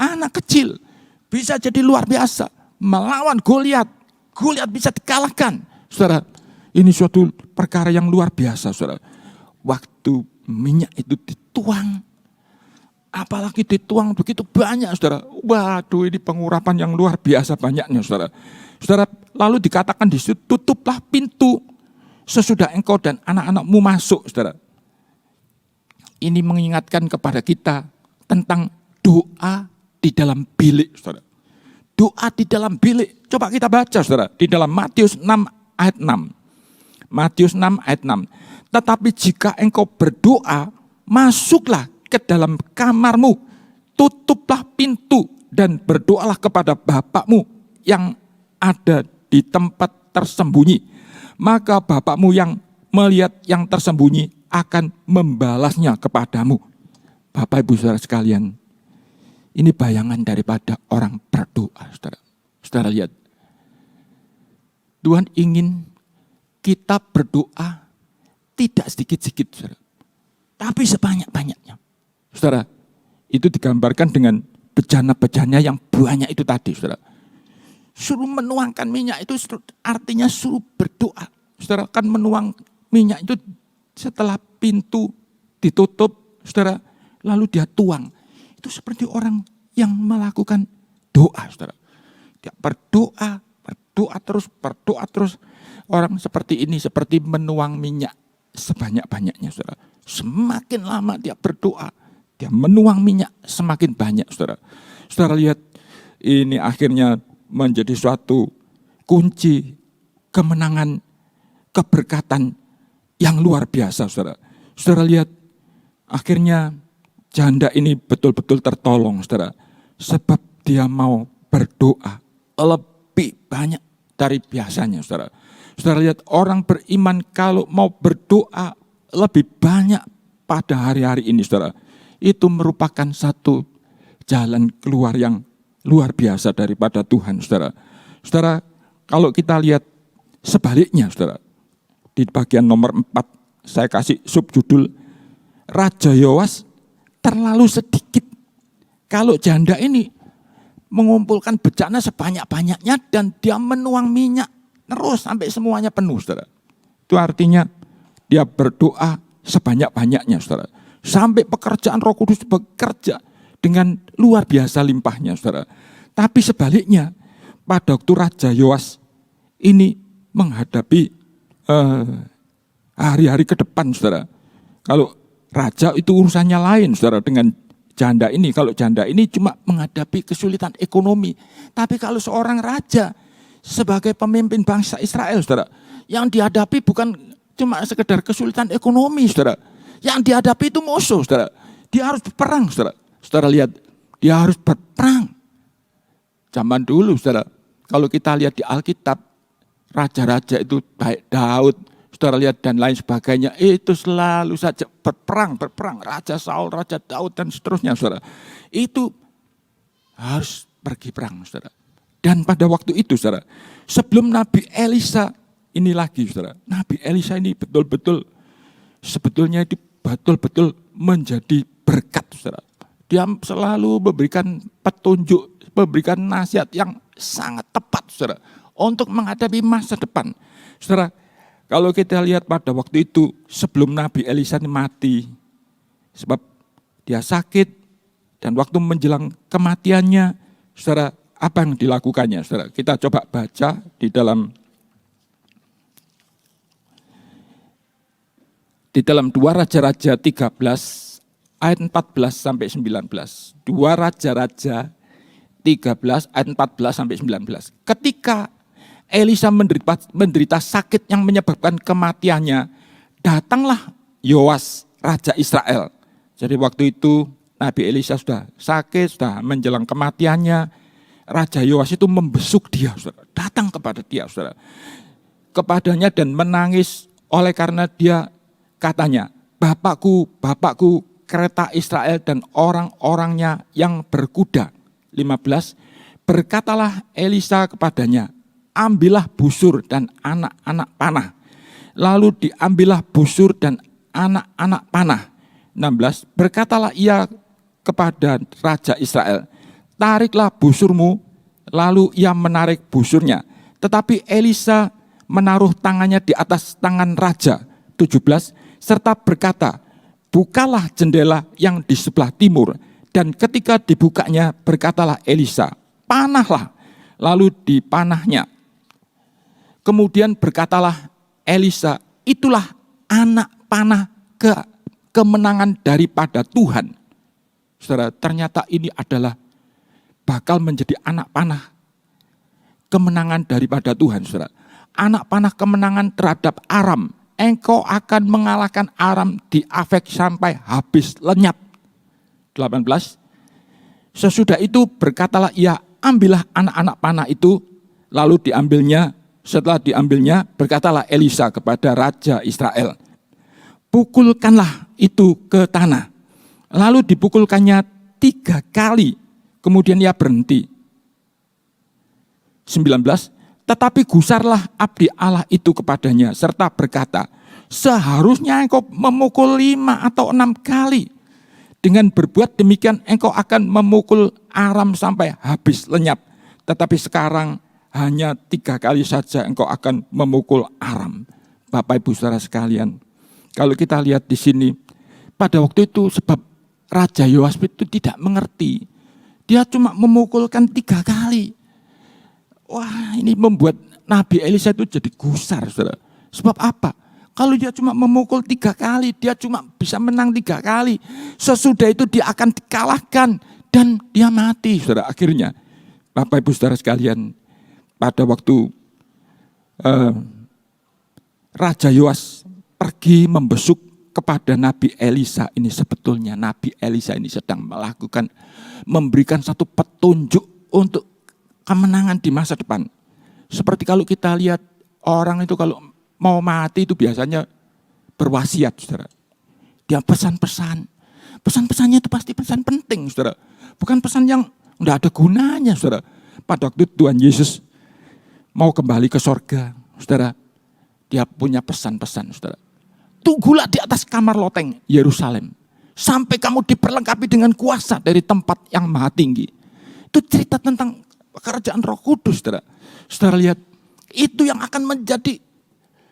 Anak kecil bisa jadi luar biasa. Melawan Goliat. Goliat bisa dikalahkan. Saudara, ini suatu perkara yang luar biasa, saudara. Waktu minyak itu dituang, apalagi dituang begitu banyak, saudara. Waduh, ini pengurapan yang luar biasa banyaknya, saudara. Saudara, lalu dikatakan di situ, tutuplah pintu sesudah engkau dan anak-anakmu masuk, saudara. Ini mengingatkan kepada kita tentang doa di dalam bilik, saudara. Doa di dalam bilik. Coba kita baca, saudara, di dalam Matius 6 ayat 6. Matius 6 ayat 6. Tetapi jika engkau berdoa, masuklah ke dalam kamarmu, tutuplah pintu dan berdoalah kepada Bapakmu yang ada di tempat tersembunyi. Maka Bapakmu yang melihat yang tersembunyi akan membalasnya kepadamu. Bapak Ibu Saudara sekalian, ini bayangan daripada orang berdoa, saudara. Saudara lihat, Tuhan ingin kita berdoa tidak sedikit-sedikit, saudara, tapi sebanyak-banyaknya. Saudara, itu digambarkan dengan bejana-bejana yang banyak itu tadi, saudara. Suruh menuangkan minyak itu artinya suruh berdoa. Saudara, kan menuang minyak itu setelah pintu ditutup, saudara, lalu dia tuang. Itu seperti orang yang melakukan doa, saudara. Dia berdoa terus. Orang seperti ini, seperti menuang minyak sebanyak-banyaknya, saudara. Semakin lama dia berdoa, dia menuang minyak semakin banyak, saudara. Saudara lihat, ini akhirnya menjadi suatu kunci kemenangan, keberkatan yang luar biasa, saudara. Saudara lihat, akhirnya janda ini betul-betul tertolong, saudara. Sebab dia mau berdoa lebih banyak dari biasanya, saudara. Saudara lihat, orang beriman kalau mau berdoa lebih banyak pada hari-hari ini, saudara. Itu merupakan satu jalan keluar yang luar biasa daripada Tuhan, saudara. Saudara, kalau kita lihat sebaliknya, saudara. Di bagian nomor 4, saya kasih subjudul, Raja Yoas terlalu sedikit. Kalau janda ini mengumpulkan bejana sebanyak-banyaknya dan dia menuang minyak terus sampai semuanya penuh, saudara. Itu artinya dia berdoa sebanyak-banyaknya, saudara. Sampai pekerjaan Roh Kudus bekerja dengan luar biasa limpahnya, saudara. Tapi sebaliknya, pada waktu Raja Yoas ini menghadapi hari-hari ke depan, saudara. Kalau raja itu urusannya lain, saudara, dengan janda ini. Kalau janda ini cuma menghadapi kesulitan ekonomi. Tapi kalau seorang raja sebagai pemimpin bangsa Israel, saudara, yang dihadapi bukan cuma sekedar kesulitan ekonomi, saudara. Yang dihadapi itu musuh, saudara. Dia harus berperang, saudara. Saudara lihat, dia harus berperang. Zaman dulu, saudara, kalau kita lihat di Alkitab, raja-raja itu baik Daud, saudara lihat, dan lain sebagainya, itu selalu saja berperang. Raja Saul, Raja Daud, dan seterusnya, saudara. Itu harus pergi perang, saudara. Dan pada waktu itu, saudara, sebelum Nabi Elisa ini lagi, saudara. Nabi Elisa ini betul-betul, sebetulnya itu betul-betul menjadi berkat, saudara. Dia selalu memberikan petunjuk, memberikan nasihat yang sangat tepat, saudara, untuk menghadapi masa depan. Saudara, kalau kita lihat pada waktu itu sebelum Nabi Elisa mati, sebab dia sakit dan waktu menjelang kematiannya, saudara, apa yang dilakukannya, saudara? Kita coba baca di dalam 2 Raja-Raja 13 ayat 14 sampai 19. 2 Raja-Raja 13 ayat 14 sampai 19. Ketika Elisa menderita sakit yang menyebabkan kematiannya, datanglah Yoas, Raja Israel. Jadi waktu itu Nabi Elisa sudah sakit, sudah menjelang kematiannya. Raja Yoas itu membesuk dia, saudara. Datang kepada dia, saudara. Kepadanya dan menangis oleh karena dia katanya, Bapakku, kereta Israel dan orang-orangnya yang berkuda. 15, berkatalah Elisa kepadanya, ambillah busur dan anak-anak panah. Lalu diambillah busur dan anak-anak panah. 16, berkatalah ia kepada Raja Israel, tariklah busurmu. Lalu ia menarik busurnya. Tetapi Elisa menaruh tangannya di atas tangan raja. 17, serta berkata, bukalah jendela yang di sebelah timur. Dan ketika dibukanya berkatalah Elisa, panahlah. Lalu dipanahnya. Kemudian berkatalah Elisa, itulah anak panah kemenangan daripada Tuhan. Saudara, ternyata ini adalah bakal menjadi anak panah kemenangan daripada Tuhan. Saudara, anak panah kemenangan terhadap Aram. Engkau akan mengalahkan Aram di Afek sampai habis lenyap. 18, sesudah itu berkatalah ia, ambillah anak-anak panah itu. Lalu diambilnya. Setelah diambilnya, berkatalah Elisa kepada Raja Israel, pukulkanlah itu ke tanah. Lalu dipukulkannya 3 kali, kemudian ia berhenti. 19, tetapi gusarlah abdi Allah itu kepadanya, serta berkata, seharusnya engkau memukul 5 atau 6 kali. Dengan berbuat demikian engkau akan memukul Aram sampai habis lenyap. Tetapi sekarang hanya 3 kali saja engkau akan memukul Aram. Bapak Ibu Saudara sekalian, kalau kita lihat di sini, pada waktu itu sebab Raja Yoas itu tidak mengerti, dia cuma memukulkan 3 kali. Wah, ini membuat Nabi Elisa itu jadi gusar, saudara. Sebab apa? Kalau dia cuma memukul 3 kali, dia cuma bisa menang 3 kali. Sesudah itu dia akan dikalahkan dan dia mati, saudara. Akhirnya, Bapak Ibu Saudara sekalian, pada waktu Raja Yoas pergi membesuk kepada Nabi Elisa, ini sebetulnya Nabi Elisa ini sedang memberikan satu petunjuk untuk kemenangan di masa depan. Seperti kalau kita lihat orang itu kalau mau mati itu biasanya berwasiat, saudara. Dia pesan-pesan. Pesan-pesannya itu pasti pesan penting, saudara. Bukan pesan yang enggak ada gunanya, saudara. Pada waktu Tuhan Yesus mau kembali ke sorga, saudara, dia punya pesan-pesan, saudara. Tunggulah di atas kamar loteng Yerusalem, sampai kamu diperlengkapi dengan kuasa dari tempat yang maha tinggi. Itu cerita tentang kerajaan Roh Kudus, saudara. Saudara lihat, itu yang akan menjadi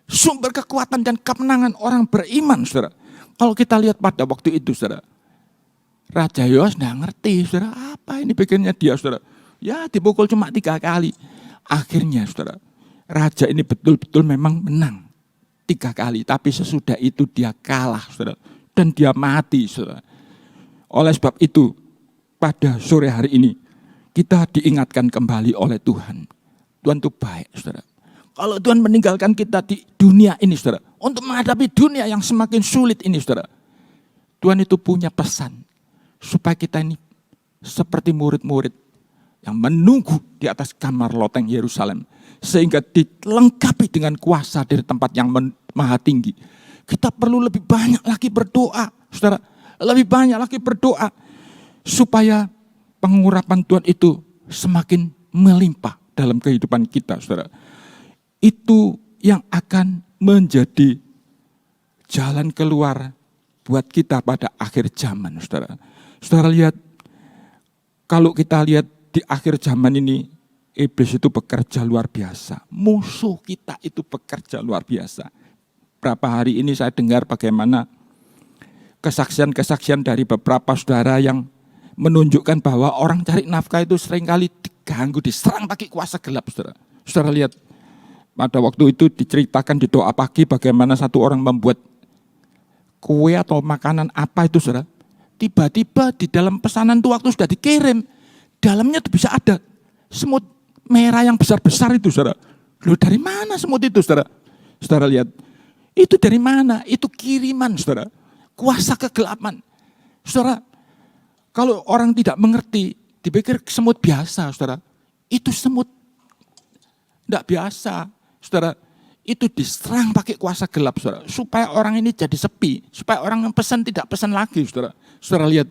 sumber kekuatan dan kemenangan orang beriman, saudara. Kalau kita lihat pada waktu itu, saudara, Raja Yoas tidak ngerti, saudara, apa ini bikinnya dia, saudara. Ya, dipukul cuma 3 kali. Akhirnya, saudara, raja ini betul-betul memang menang 3 kali. Tapi sesudah itu dia kalah, saudara. Dan dia mati, saudara. Oleh sebab itu, pada sore hari ini, kita diingatkan kembali oleh Tuhan. Tuhan itu baik, saudara. Kalau Tuhan meninggalkan kita di dunia ini, saudara, untuk menghadapi dunia yang semakin sulit ini, saudara, Tuhan itu punya pesan supaya kita ini seperti murid-murid yang menunggu di atas kamar loteng Yerusalem, sehingga dilengkapi dengan kuasa dari tempat yang maha tinggi. Kita perlu lebih banyak lagi berdoa, saudara, lebih banyak lagi berdoa supaya pengurapan Tuhan itu semakin melimpah dalam kehidupan kita, saudara. Itu yang akan menjadi jalan keluar buat kita pada akhir zaman, saudara. Saudara lihat, kalau kita lihat di akhir zaman ini, iblis itu bekerja luar biasa. Musuh kita itu bekerja luar biasa. Berapa hari ini saya dengar bagaimana kesaksian-kesaksian dari beberapa saudara yang menunjukkan bahwa orang cari nafkah itu seringkali diganggu, diserang pakai kuasa gelap, saudara. Saudara lihat, pada waktu itu diceritakan di doa pagi bagaimana satu orang membuat kue atau makanan apa itu, saudara. Tiba-tiba di dalam pesanan itu waktu sudah dikirim, dalamnya itu bisa ada semut merah yang besar-besar itu, saudara. Loh, dari mana semut itu, saudara? Saudara lihat, itu dari mana? Itu kiriman, saudara. Kuasa kegelapan. Saudara, kalau orang tidak mengerti, dipikir semut biasa, saudara. Itu semut tidak biasa, saudara. Itu diserang pakai kuasa gelap, saudara. Supaya orang ini jadi sepi, supaya orang yang pesan tidak pesan lagi, saudara. Saudara lihat,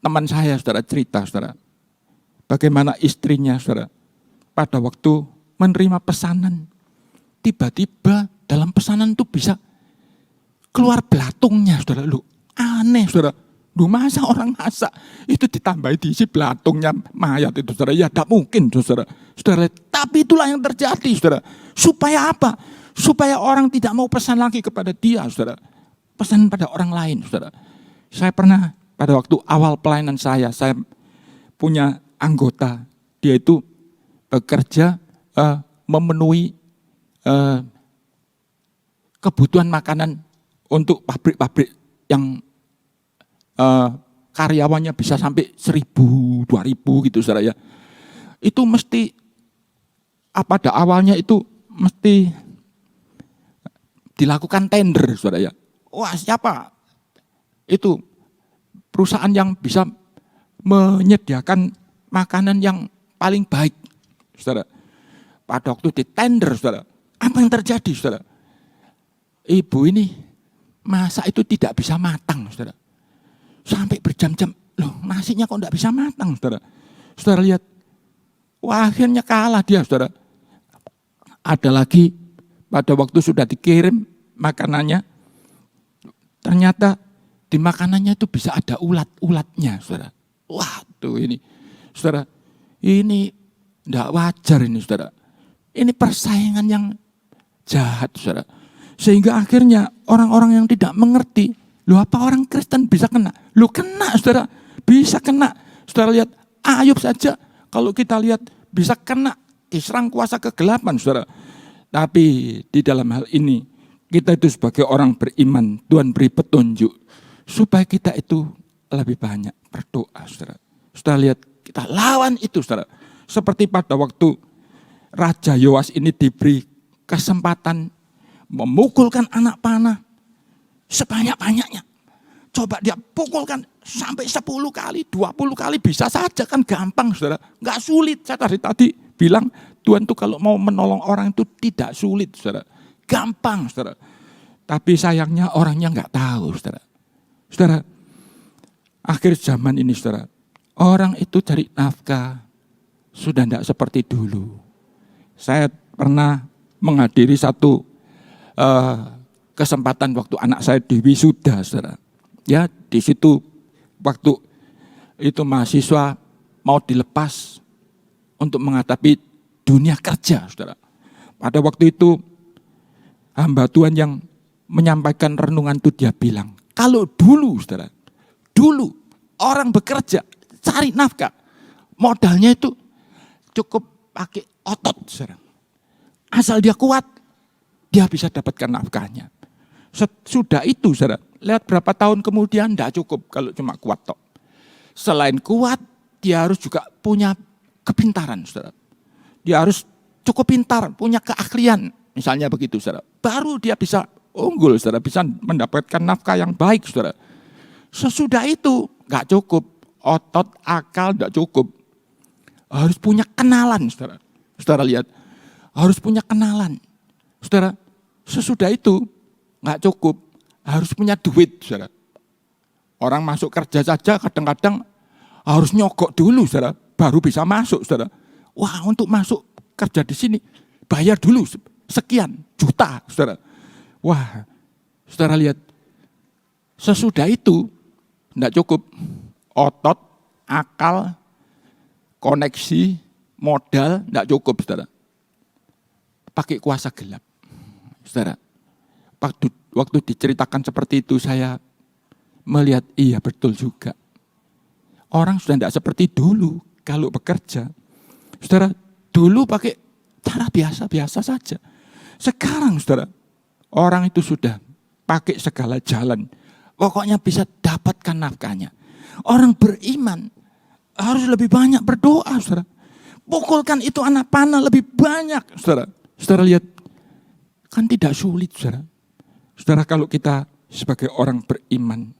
teman saya, saudara, cerita, saudara. bagaimana istrinya, saudara, pada waktu menerima pesanan, tiba-tiba dalam pesanan itu bisa keluar belatungnya, saudara. Lu aneh, saudara. Lu masa orang masak itu ditambahi diisi belatungnya mayat itu, saudara? Ya tidak mungkin, saudara. Saudara, tapi itulah yang terjadi, saudara. Supaya apa? Supaya orang tidak mau pesan lagi kepada dia, saudara. Pesan pada orang lain, saudara. Saya pernah pada waktu awal pelayanan saya punya anggota, dia itu bekerja memenuhi kebutuhan makanan untuk pabrik-pabrik yang karyawannya bisa sampai 1.000, 2.000 gitu, saudara ya. Itu mesti pada awalnya itu mesti dilakukan tender, saudara ya. Wah, siapa itu perusahaan yang bisa menyediakan makanan yang paling baik, saudara. Pada waktu di tender, saudara, apa yang terjadi, saudara? Ibu ini masak itu tidak bisa matang, saudara. Sampai berjam-jam, loh nasinya kok tidak bisa matang, saudara. Saudara lihat, wah akhirnya kalah dia, saudara. Ada lagi pada waktu sudah dikirim makanannya, ternyata di makanannya itu bisa ada ulat-ulatnya, saudara. Waduh ini, saudara, ini tidak wajar ini, saudara. Ini persaingan yang jahat, saudara. Sehingga akhirnya orang-orang yang tidak mengerti, loh apa orang Kristen bisa kena? Loh kena, saudara, bisa kena. Saudara lihat Ayub saja, kalau kita lihat bisa kena diserang kuasa kegelapan, saudara. Tapi di dalam hal ini, kita itu sebagai orang beriman, Tuhan beri petunjuk, supaya kita itu lebih banyak berdoa, saudara. Saudara lihat, kita lawan itu, saudara. Seperti pada waktu Raja Yoas ini diberi kesempatan memukulkan anak panah sebanyak-banyaknya. Coba dia pukulkan sampai 10 kali, 20 kali bisa saja, kan gampang, saudara. Enggak sulit, saya tadi bilang Tuhan tuh kalau mau menolong orang itu tidak sulit, saudara. Gampang, saudara. Tapi sayangnya orangnya enggak tahu, saudara. Saudara, akhir zaman ini, saudara, orang itu cari nafkah sudah enggak seperti dulu. Saya pernah menghadiri satu kesempatan waktu anak saya di wisuda, saudara. Ya, di situ waktu itu mahasiswa mau dilepas untuk menghadapi dunia kerja, saudara. Pada waktu itu hamba Tuhan yang menyampaikan renungan itu dia bilang, kalau dulu, saudara, dulu orang bekerja cari nafkah, modalnya itu cukup pakai otot, saudara. Asal dia kuat, dia bisa dapatkan nafkahnya. Sudah itu, saudara, lihat berapa tahun kemudian tidak cukup kalau cuma kuat tok. Selain kuat, dia harus juga punya kepintaran, saudara. Dia harus cukup pintar, punya keahlian, misalnya begitu, saudara. Baru dia bisa unggul, saudara, bisa mendapatkan nafkah yang baik, saudara. Sesudah itu nggak cukup, otot, akal nggak cukup. Harus punya kenalan, saudara. Saudara lihat, harus punya kenalan. Saudara, sesudah itu nggak cukup, harus punya duit, saudara. Orang masuk kerja saja kadang-kadang harus nyogok dulu, saudara, baru bisa masuk, saudara. Wah, untuk masuk kerja di sini bayar dulu sekian juta, saudara. Wah, saudara lihat, sesudah itu nggak cukup, otot, akal, koneksi, modal nggak cukup, saudara. Pakai kuasa gelap, saudara. Waktu diceritakan seperti itu saya melihat iya betul juga. Orang sudah tidak seperti dulu kalau bekerja. Saudara, dulu pakai cara biasa-biasa saja. Sekarang, saudara, orang itu sudah pakai segala jalan. Pokoknya bisa dapatkan nafkahnya. Orang beriman harus lebih banyak berdoa, saudara. Pukulkan itu anak panah lebih banyak, saudara. Saudara lihat, kan tidak sulit, saudara. Saudara, kalau kita sebagai orang beriman,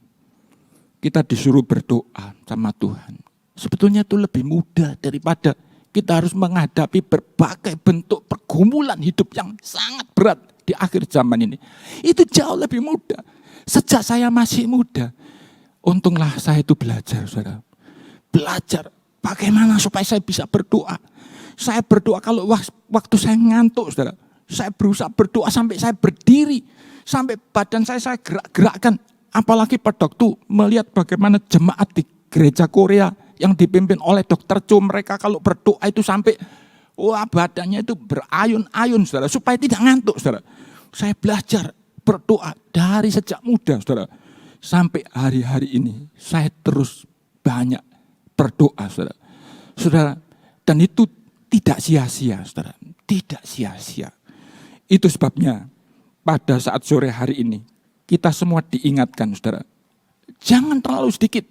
kita disuruh berdoa sama Tuhan. Sebetulnya itu lebih mudah daripada kita harus menghadapi berbagai bentuk pergumulan hidup yang sangat berat di akhir zaman ini. Itu jauh lebih mudah. Sejak saya masih muda, untunglah saya itu belajar, saudara. Belajar Bagaimana supaya saya bisa berdoa? Saya berdoa kalau waktu saya ngantuk, saudara. Saya berusaha berdoa sampai saya berdiri. Sampai badan saya gerak-gerakkan. Apalagi Pak Dokter melihat bagaimana jemaat di gereja Korea yang dipimpin oleh Dr. Cho, mereka kalau berdoa itu sampai badannya itu berayun-ayun, saudara, supaya tidak ngantuk, saudara. Saya belajar berdoa dari sejak muda, saudara. Sampai hari-hari ini saya terus banyak berdoa, saudara. Saudara, dan itu tidak sia-sia, saudara. Tidak sia-sia. Itu sebabnya pada saat sore hari ini kita semua diingatkan, saudara. Jangan terlalu sedikit.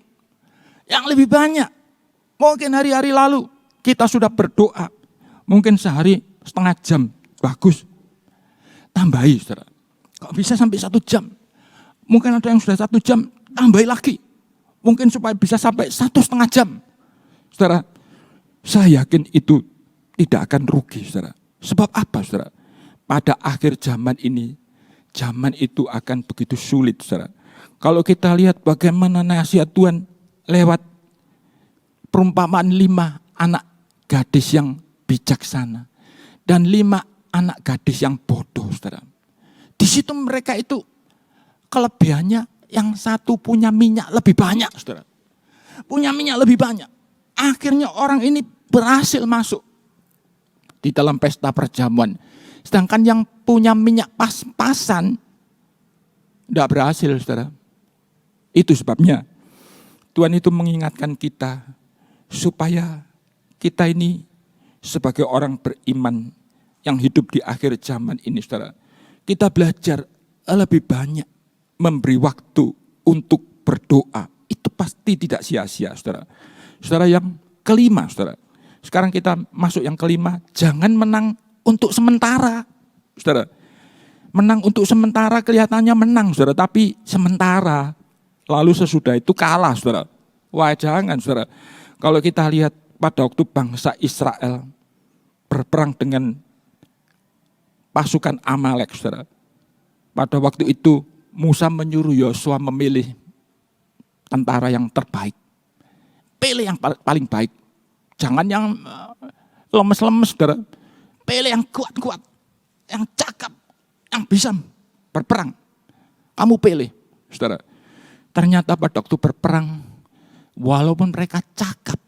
Yang lebih banyak. Mungkin hari-hari lalu kita sudah berdoa. Mungkin sehari setengah jam. Bagus. Tambahi, saudara. Kok bisa sampai 1 jam? Mungkin ada yang sudah 1 jam. Tambahi lagi. Mungkin supaya bisa sampai 1,5 jam. Saudara, saya yakin itu tidak akan rugi, saudara. Sebab apa, saudara? Pada akhir zaman ini, zaman itu akan begitu sulit, saudara. Kalau kita lihat bagaimana nasihat Tuhan lewat perumpamaan 5 anak gadis yang bijaksana dan 5 anak gadis yang bodoh, saudara. Di situ mereka itu kelebihannya yang satu punya minyak lebih banyak, saudara. Punya minyak lebih banyak. Akhirnya orang ini berhasil masuk di dalam pesta perjamuan. Sedangkan yang punya minyak pas-pasan tidak berhasil, saudara. Itu sebabnya Tuhan itu mengingatkan kita supaya kita ini sebagai orang beriman yang hidup di akhir zaman ini, saudara. Kita belajar lebih banyak memberi waktu untuk berdoa. Itu pasti tidak sia-sia, saudara. Saudara, yang kelima, saudara. Sekarang kita masuk yang kelima, jangan menang untuk sementara, saudara. Menang untuk sementara kelihatannya menang, saudara, tapi sementara. Lalu sesudah itu kalah, saudara. Wah, jangan, saudara. Kalau kita lihat pada waktu bangsa Israel berperang dengan pasukan Amalek, saudara. Pada waktu itu Musa menyuruh Yosua memilih tentara yang terbaik. Pilih yang paling baik. Jangan yang lemes-lemes, saudara. Pilih yang kuat-kuat, yang cakap, yang bisa berperang. Kamu pilih, saudara. Ternyata pada waktu berperang, walaupun mereka cakap,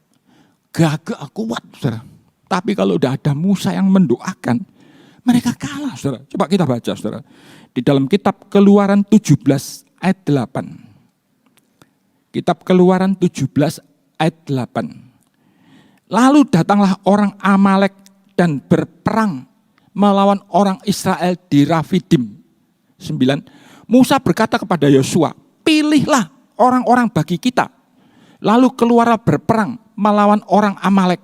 gagah, kuat, saudara. Tapi kalau udah ada Musa yang mendoakan, mereka kalah, saudara. Coba kita baca, saudara. Di dalam kitab Keluaran 17 ayat 8. Kitab Keluaran 17 ayat 8. Lalu datanglah orang Amalek dan berperang melawan orang Israel di Rafidim. 9. Musa berkata kepada Yosua, pilihlah orang-orang bagi kita. Lalu keluarlah berperang melawan orang Amalek.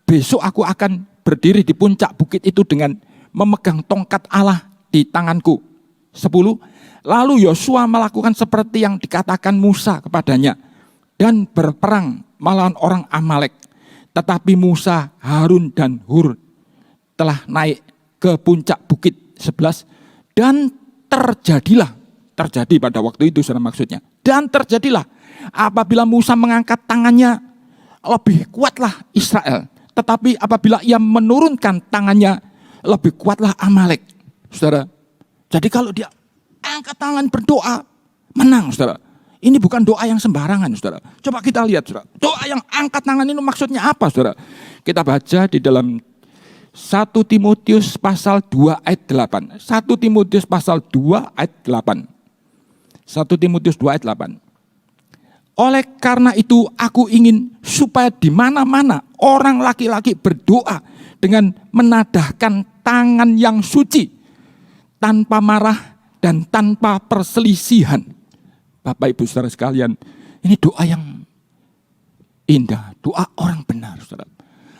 Besok aku akan berdiri di puncak bukit itu dengan memegang tongkat Allah di tanganku. 10. Lalu Yosua melakukan seperti yang dikatakan Musa kepadanya dan berperang melawan orang Amalek. Tetapi Musa, Harun dan Hur telah naik ke puncak bukit 11 dan terjadi pada waktu itu, saudara, maksudnya. Dan terjadilah apabila Musa mengangkat tangannya, lebih kuatlah Israel. Tetapi apabila ia menurunkan tangannya, lebih kuatlah Amalek, saudara. Jadi kalau dia angkat tangan berdoa, menang, saudara. Ini bukan doa yang sembarangan, saudara. Coba kita lihat, saudara. Doa yang angkat tangan ini maksudnya apa, saudara? Kita baca di dalam 1 Timotius pasal 2 ayat 8. 1 Timotius pasal 2 ayat 8. 1 Timotius 2 ayat 8. Oleh karena itu aku ingin supaya di mana-mana orang laki-laki berdoa dengan menadahkan tangan yang suci, tanpa marah dan tanpa perselisihan. Bapak Ibu saudara sekalian, ini doa yang indah, doa orang benar, saudara.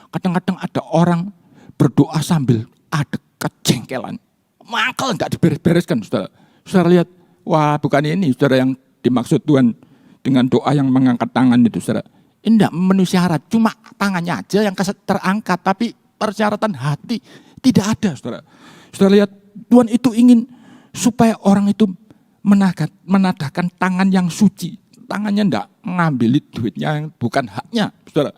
Kadang-kadang ada orang berdoa sambil ada kejengkelan, mangkel enggak diberes-bereskan, saudara. Saudara lihat, wah bukan ini, saudara, yang dimaksud Tuhan dengan doa yang mengangkat tangan itu, saudara. Ini enggak memenuhi syarat, cuma tangannya aja yang terangkat, tapi persyaratan hati tidak ada, saudara. Saudara lihat, Tuhan itu ingin supaya orang itu menadahkan tangan yang suci. Tangannya enggak ngambil duitnya yang bukan haknya, saudara.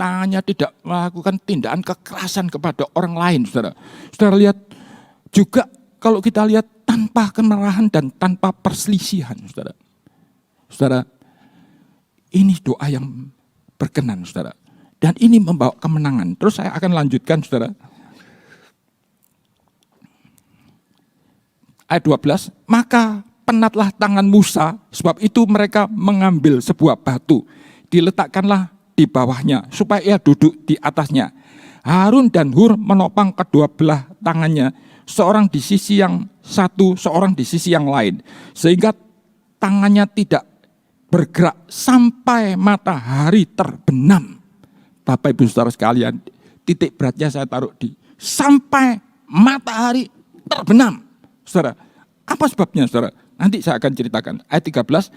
tangannya tidak melakukan tindakan kekerasan kepada orang lain, saudara. Saudara lihat juga kalau kita lihat tanpa kemarahan dan tanpa perselisihan, saudara. Saudara, ini doa yang berkenan, saudara. Dan ini membawa kemenangan. Terus saya akan lanjutkan, saudara. Ayat 12, maka penatlah tangan Musa, sebab itu mereka mengambil sebuah batu, diletakkanlah di bawahnya, supaya ia duduk di atasnya. Harun dan Hur menopang kedua belah tangannya, seorang di sisi yang satu, seorang di sisi yang lain, sehingga tangannya tidak bergerak sampai matahari terbenam. Bapak Ibu Saudara sekalian, titik beratnya saya taruh di sampai matahari terbenam. Saudara, apa sebabnya, saudara? Nanti saya akan ceritakan. Ayat 13,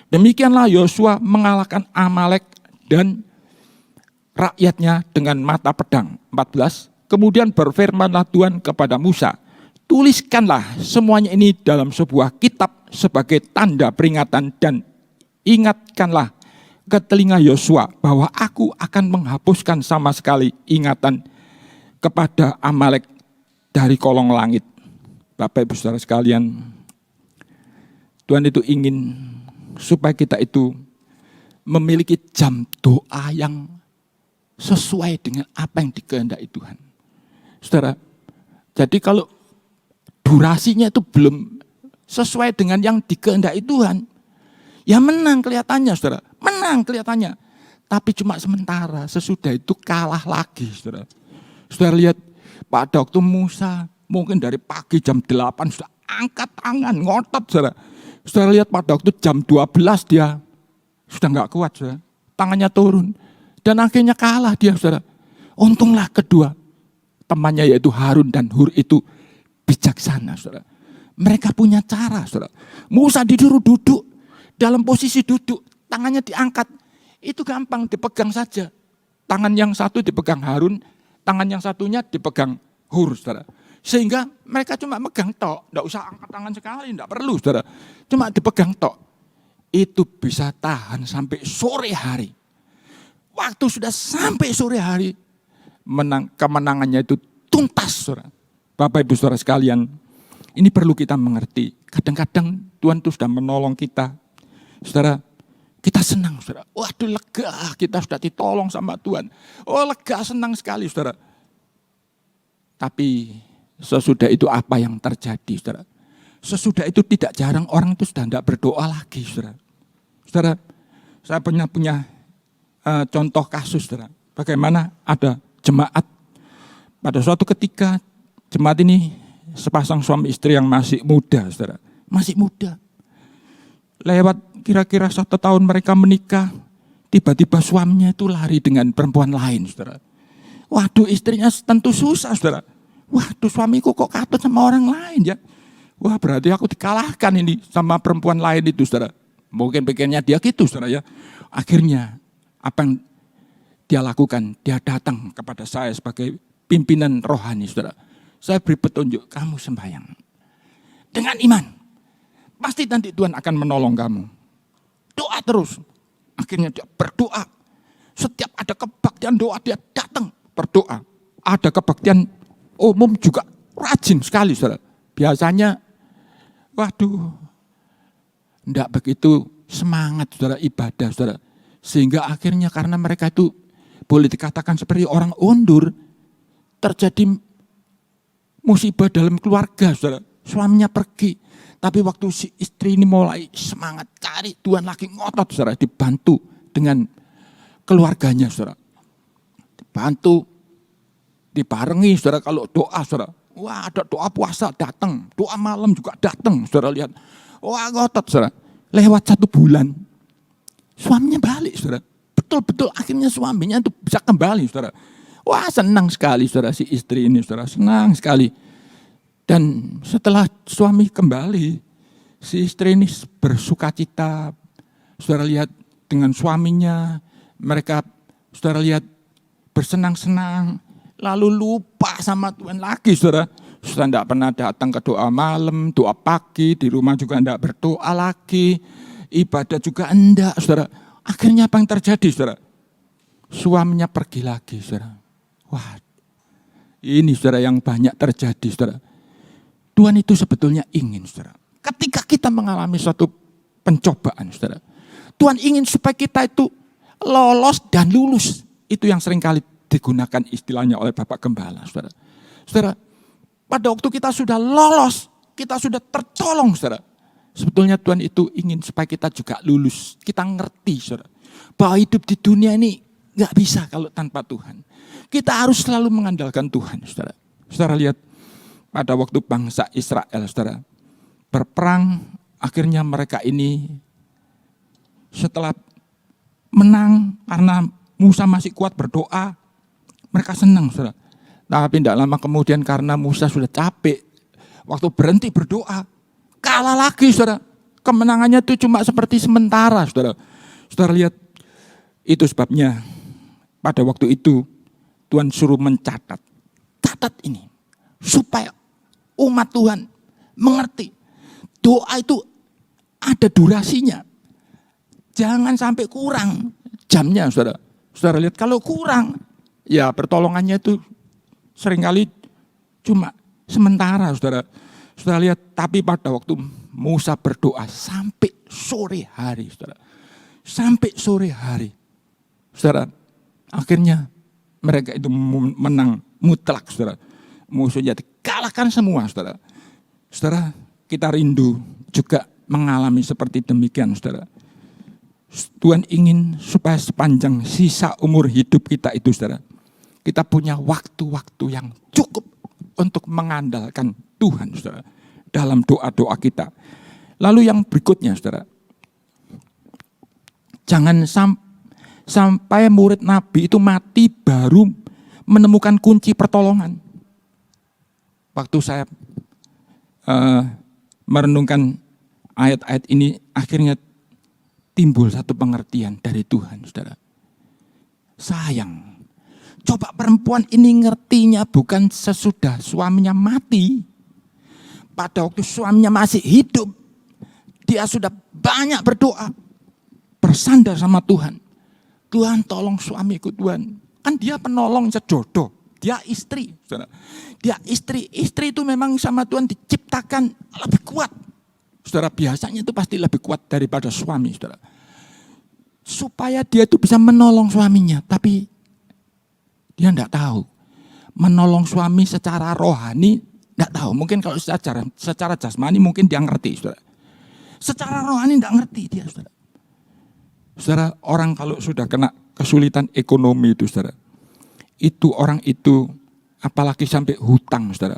demikianlah Yosua mengalahkan Amalek dan rakyatnya dengan mata pedang. 14, kemudian berfirmanlah Tuhan kepada Musa, tuliskanlah semuanya ini dalam sebuah kitab sebagai tanda peringatan dan ingatkanlah ke telinga Yosua bahwa aku akan menghapuskan sama sekali ingatan kepada Amalek dari kolong langit. Bapak Ibu Saudara sekalian, Tuhan itu ingin supaya kita itu memiliki jam doa yang sesuai dengan apa yang dikehendaki Tuhan. Saudara, jadi kalau durasinya itu belum sesuai dengan yang dikehendaki Tuhan, ya menang kelihatannya, saudara. Menang kelihatannya. Tapi cuma sementara, sesudah itu kalah lagi, saudara. Saudara lihat pada waktu Musa, mungkin dari pagi jam 8 sudah angkat tangan, ngotot, saudara. Saudara lihat pada waktu jam 12 dia sudah enggak kuat, saudara. Tangannya turun. Dan akhirnya kalah dia, saudara. Untunglah kedua temannya yaitu Harun dan Hur itu bijaksana, saudara. Mereka punya cara, saudara. Musa disuruh duduk, dalam posisi duduk, tangannya diangkat. Itu gampang, dipegang saja. Tangan yang satu dipegang Harun, tangan yang satunya dipegang Hur, saudara. Sehingga mereka cuma megang tok, enggak usah angkat tangan sekali, enggak perlu, saudara. Cuma dipegang tok. Itu bisa tahan sampai sore hari. Waktu sudah sampai sore hari, kemenangannya itu tuntas, saudara. Bapak Ibu Saudara sekalian, ini perlu kita mengerti. Kadang-kadang Tuhan itu sudah menolong kita. Saudara, kita senang, saudara. Waduh, lega, kita sudah ditolong sama Tuhan. Oh, lega, senang sekali, saudara. Tapi sesudah itu apa yang terjadi, saudara? Sesudah itu tidak jarang orang itu sudah tidak berdoa lagi, saudara. Saudara, saya punya contoh kasus, saudara. Bagaimana ada jemaat pada suatu ketika, jemaat ini sepasang suami istri yang masih muda, saudara. Masih muda. Lewat kira-kira 1 tahun mereka menikah, tiba-tiba suaminya itu lari dengan perempuan lain, saudara. Waduh, istrinya tentu susah, saudara. Waduh, suamiku kok katut sama orang lain ya. Wah, berarti aku dikalahkan ini sama perempuan lain itu, saudara. Mungkin pikirnya dia gitu, saudara ya. Akhirnya, apa yang dia lakukan? Dia datang kepada saya sebagai pimpinan rohani, saudara. Saya beri petunjuk, kamu sembahyang. Dengan iman. Pasti nanti Tuhan akan menolong kamu. Doa terus. Akhirnya dia berdoa. Setiap ada kebaktian doa, dia datang berdoa. Ada kebaktian umum juga rajin sekali, saudara. Biasanya, waduh, enggak begitu semangat, saudara, ibadah, saudara. Sehingga akhirnya karena mereka itu boleh dikatakan seperti orang undur, terjadi musibah dalam keluarga, saudara. Suaminya pergi, tapi waktu si istri ini mulai semangat cari Tuhan lagi, ngotot, saudara, dibantu dengan keluarganya, saudara. Dibantu, dibarengi, saudara, kalau doa, saudara. Wah, ada doa puasa datang, doa malam juga datang, saudara lihat. Wah, ngotot, saudara. Lewat 1 bulan, suaminya balik, saudara. Betul-betul akhirnya suaminya itu bisa kembali, saudara. Wah, senang sekali, saudara, si istri ini, saudara. Senang sekali. Dan setelah suami kembali, si istri ini bersukacita. Saudara lihat dengan suaminya, mereka, saudara lihat, bersenang-senang. Lalu lupa sama Tuhan lagi, saudara. Sudah tidak pernah datang ke doa malam, doa pagi, di rumah juga tidak berdoa lagi. Ibadah juga enggak, saudara. Akhirnya apa yang terjadi, saudara? suaminya pergi lagi, saudara. Wah, ini saudara yang banyak terjadi, saudara. Tuhan itu sebetulnya ingin, saudara. Ketika kita mengalami suatu pencobaan, saudara. Tuhan ingin supaya kita itu lolos dan lulus. Itu yang seringkali digunakan istilahnya oleh Bapak Gembala, saudara. Saudara, pada waktu kita sudah lolos, kita sudah tertolong, saudara. Sebetulnya Tuhan itu ingin supaya kita juga lulus. Kita ngerti, saudara, bahwa hidup di dunia ini gak bisa kalau tanpa Tuhan. Kita harus selalu mengandalkan Tuhan, saudara. Saudara lihat, pada waktu bangsa Israel, saudara, berperang, akhirnya mereka ini setelah menang karena Musa masih kuat berdoa, mereka senang, saudara. Tapi tidak lama kemudian karena Musa sudah capek, waktu berhenti berdoa, kalah lagi, saudara. Kemenangannya itu cuma seperti sementara, saudara. Saudara lihat, itu sebabnya pada waktu itu Tuhan suruh mencatat. Catat ini, supaya umat Tuhan mengerti. Doa itu ada durasinya. Jangan sampai kurang jamnya, saudara. Saudara lihat, kalau kurang, ya pertolongannya itu seringkali cuma sementara, saudara. Saudara lihat, tapi pada waktu Musa berdoa sampai sore hari, saudara. Sampai sore hari. Saudara, akhirnya mereka itu menang mutlak, saudara. Musuhnya dikalahkan semua, saudara. Saudara, kita rindu juga mengalami seperti demikian, saudara. Tuhan ingin supaya sepanjang sisa umur hidup kita itu, saudara, kita punya waktu-waktu yang cukup untuk mengandalkan Tuhan, saudara, dalam doa-doa kita. Lalu yang berikutnya, saudara, jangan sampai murid Nabi itu mati baru menemukan kunci pertolongan. Waktu saya merenungkan ayat-ayat ini, akhirnya timbul satu pengertian dari Tuhan, saudara. Sayang, coba perempuan ini ngertinya bukan sesudah suaminya mati. Pada waktu suaminya masih hidup, dia sudah banyak berdoa, bersandar sama Tuhan. Tuhan, tolong suamiku, Tuhan. Kan dia penolong sejodoh, dia istri, saudara. Dia istri itu memang sama Tuhan diciptakan lebih kuat. Saudara, biasanya itu pasti lebih kuat daripada suami, saudara. Supaya dia itu bisa menolong suaminya, tapi dia enggak tahu. Menolong suami secara rohani enggak tahu. Mungkin kalau secara jasmani mungkin dia ngerti, saudara. Secara rohani enggak ngerti dia, saudara. Saudara, orang kalau sudah kena kesulitan ekonomi itu, saudara, itu orang itu, apalagi sampai hutang, saudara,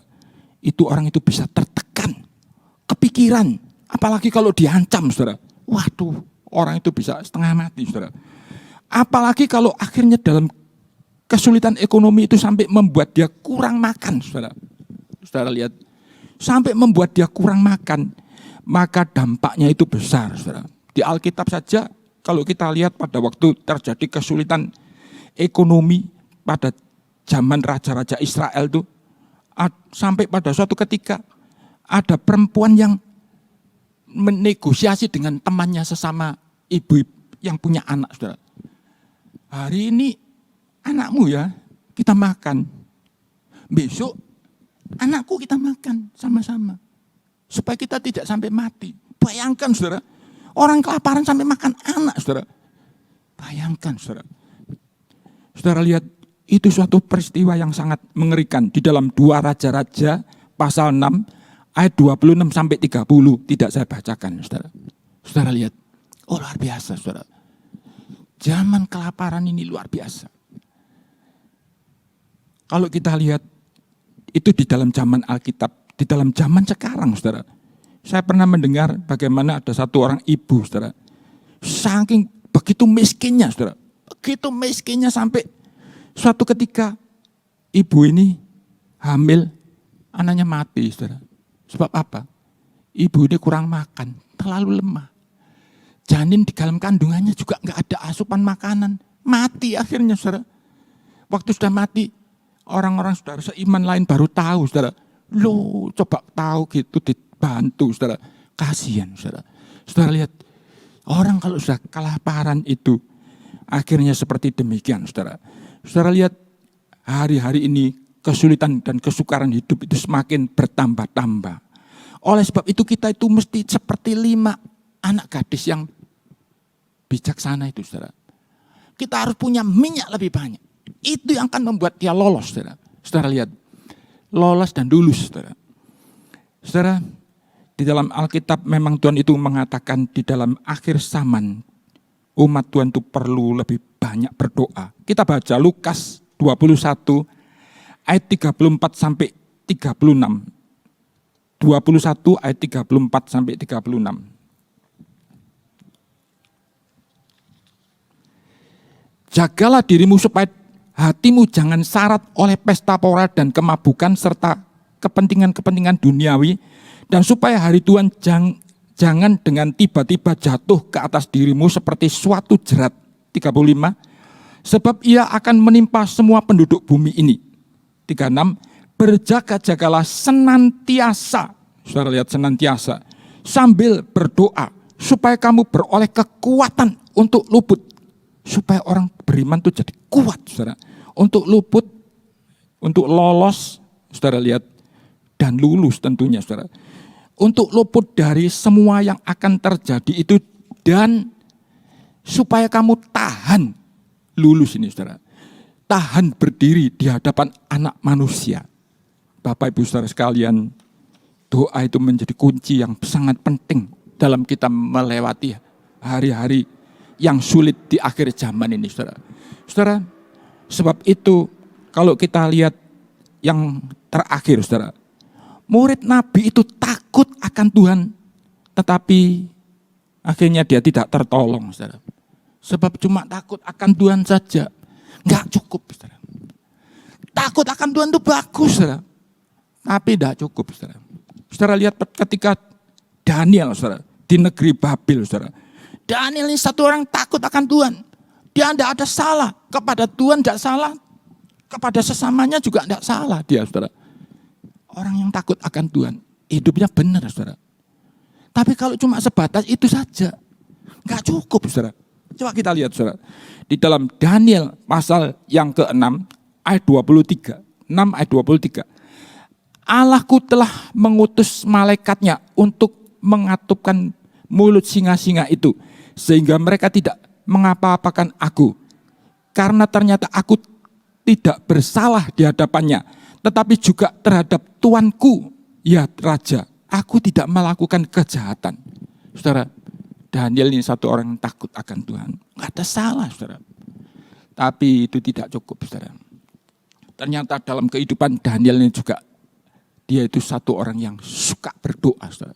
itu orang itu bisa tertekan, kepikiran, apalagi kalau diancam, saudara. Waduh, orang itu bisa setengah mati, saudara. Apalagi kalau akhirnya dalam kesulitan ekonomi itu sampai membuat dia kurang makan, saudara. Saudara lihat, sampai membuat dia kurang makan, maka dampaknya itu besar, saudara. Di Alkitab saja, kalau kita lihat pada waktu terjadi kesulitan ekonomi pada zaman raja-raja Israel itu, sampai pada suatu ketika ada perempuan yang menegosiasi dengan temannya sesama ibu yang punya anak, saudara. Hari ini anakmu ya kita makan, besok anakku kita makan sama-sama, supaya kita tidak sampai mati. Bayangkan, saudara, orang kelaparan sampai makan anak, saudara. Bayangkan, saudara. Saudara lihat, itu suatu peristiwa yang sangat mengerikan. Di dalam 2 Raja-Raja pasal 6 ayat 26 sampai 30 tidak saya bacakan, saudara. Saudara lihat, oh luar biasa, saudara. Zaman kelaparan ini luar biasa. Kalau kita lihat itu di dalam zaman Alkitab, di dalam zaman sekarang, saudara. Saya pernah mendengar bagaimana ada satu orang ibu, saudara. Saking begitu miskinnya, saudara. Begitu miskinnya sampai suatu ketika ibu ini hamil, anaknya mati, saudara. Sebab apa? Ibu ini kurang makan, terlalu lemah. Janin di dalam kandungannya juga enggak ada asupan makanan. Mati akhirnya, saudara. Waktu sudah mati, orang-orang saudara seiman lain baru tahu, saudara. Loh, coba tahu gitu dibantu, saudara. Kasihan, saudara. Saudara lihat, orang kalau sudah kelaparan itu, Akhirnya seperti demikian, saudara. Saudara lihat hari-hari ini kesulitan dan kesukaran hidup itu semakin bertambah-tambah. Oleh sebab itu kita itu mesti seperti 5 anak gadis yang bijaksana itu, saudara. Kita harus punya minyak lebih banyak. Itu yang akan membuat dia lolos, saudara. Saudara lihat, lolos dan lulus, saudara. Saudara, di dalam Alkitab memang Tuhan itu mengatakan di dalam akhir zaman, umat Tuhan itu perlu lebih banyak berdoa. Kita baca Lukas 21 ayat 34 sampai 36. 21 ayat 34 sampai 36. Jagalah dirimu supaya hatimu jangan syarat oleh pesta pora dan kemabukan serta kepentingan-kepentingan duniawi, dan supaya hari Tuhan jangan dengan tiba-tiba jatuh ke atas dirimu seperti suatu jerat. 35. Sebab ia akan menimpa semua penduduk bumi ini. 36. Berjaga-jagalah senantiasa. Saudara lihat, senantiasa. Sambil berdoa supaya kamu beroleh kekuatan untuk luput. Supaya orang beriman itu jadi kuat, saudara. Untuk luput, untuk lolos, saudara lihat, dan lulus tentunya, saudara. Untuk luput dari semua yang akan terjadi itu, dan supaya kamu tahan lulus ini, saudara. Tahan berdiri di hadapan anak manusia. Bapak Ibu saudara sekalian, doa itu menjadi kunci yang sangat penting dalam kita melewati hari-hari yang sulit di akhir zaman ini, saudara. Saudara, sebab itu kalau kita lihat yang terakhir, saudara, murid Nabi itu takut akan Tuhan, tetapi akhirnya dia tidak tertolong, saudara. Sebab cuma takut akan Tuhan saja, nggak cukup, saudara. Takut akan Tuhan itu bagus, saudara, tapi tidak cukup, saudara. Saudara lihat ketika Daniel, saudara, di negeri Babel, saudara. Daniel ini satu orang takut akan Tuhan. Dia tidak ada salah. Kepada Tuhan tidak salah. Kepada sesamanya juga tidak salah dia, saudara. Orang yang takut akan Tuhan, hidupnya benar, saudara. Tapi kalau cuma sebatas itu saja, nggak cukup, saudara. Coba kita lihat, saudara. Di dalam Daniel pasal yang ke-6 ayat 23. 6 ayat 23. Allahku telah mengutus malaikatnya untuk mengatupkan mulut singa-singa itu, sehingga mereka tidak mengapa-apakan aku. Karena ternyata aku tidak bersalah di hadapannya, tetapi juga terhadap tuanku, ya Raja. Aku tidak melakukan kejahatan. Saudara, Daniel ini satu orang yang takut akan Tuhan. Nggak ada salah, saudara. Tapi itu tidak cukup, saudara. Ternyata dalam kehidupan Daniel ini juga, dia itu satu orang yang suka berdoa, saudara.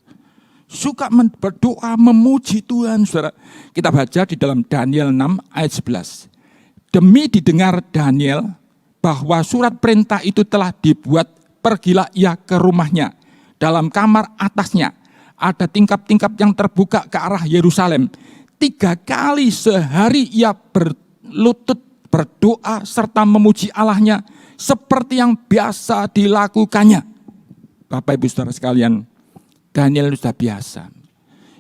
Suka berdoa, memuji Tuhan, saudara. Kita baca di dalam Daniel 6 ayat 11. Demi didengar Daniel bahwa surat perintah itu telah dibuat, pergilah ia ke rumahnya. Dalam kamar atasnya ada tingkap-tingkap yang terbuka ke arah Yerusalem. 3 kali sehari ia berlutut berdoa serta memuji Allahnya seperti yang biasa dilakukannya. Bapak Ibu saudara sekalian, Daniel sudah biasa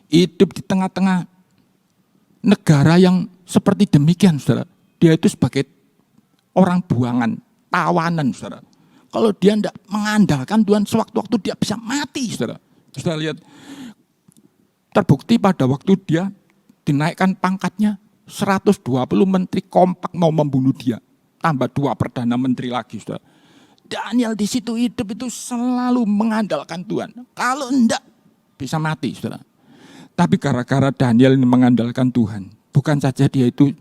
hidup di tengah-tengah negara yang seperti demikian, saudara. Dia itu sebagai orang buangan, tawanan, saudara. Kalau dia tidak mengandalkan Tuhan, sewaktu-waktu dia bisa mati, saudara. Saudara lihat, terbukti pada waktu dia dinaikkan pangkatnya, 120 menteri kompak mau membunuh dia. Tambah 2 perdana menteri lagi, saudara. Daniel di situ hidup itu selalu mengandalkan Tuhan. Kalau enggak, bisa mati, saudara. Tapi gara-gara Daniel ini mengandalkan Tuhan, bukan saja dia itu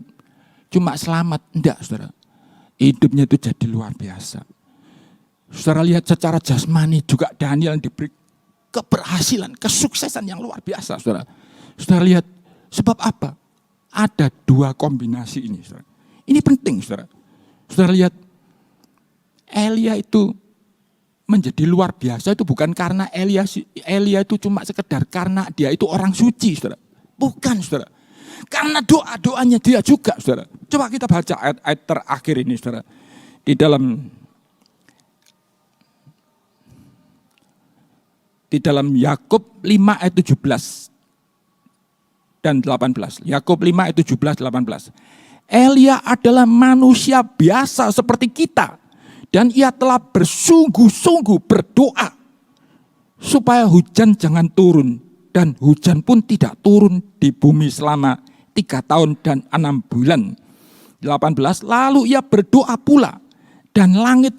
cuma selamat, enggak, saudara. Hidupnya itu jadi luar biasa. Saudara lihat secara jasmani juga Daniel diberi keberhasilan, kesuksesan yang luar biasa, saudara. Saudara lihat, sebab apa? Ada 2 kombinasi ini, saudara. Ini penting, saudara. Saudara lihat, Elia itu menjadi luar biasa itu bukan karena Elia itu cuma sekedar karena dia itu orang suci, saudara. Bukan, saudara. Karena doa-doanya dia juga, saudara. Coba kita baca ayat-ayat terakhir ini, saudara. Di dalam Yakub 5 ayat 17 dan 18. Yakub 5 ayat 17 18. Elia adalah manusia biasa seperti kita. Dan ia telah bersungguh-sungguh berdoa supaya hujan jangan turun. Dan hujan pun tidak turun di bumi selama 3 tahun dan 6 bulan. 18, lalu ia berdoa pula. Dan langit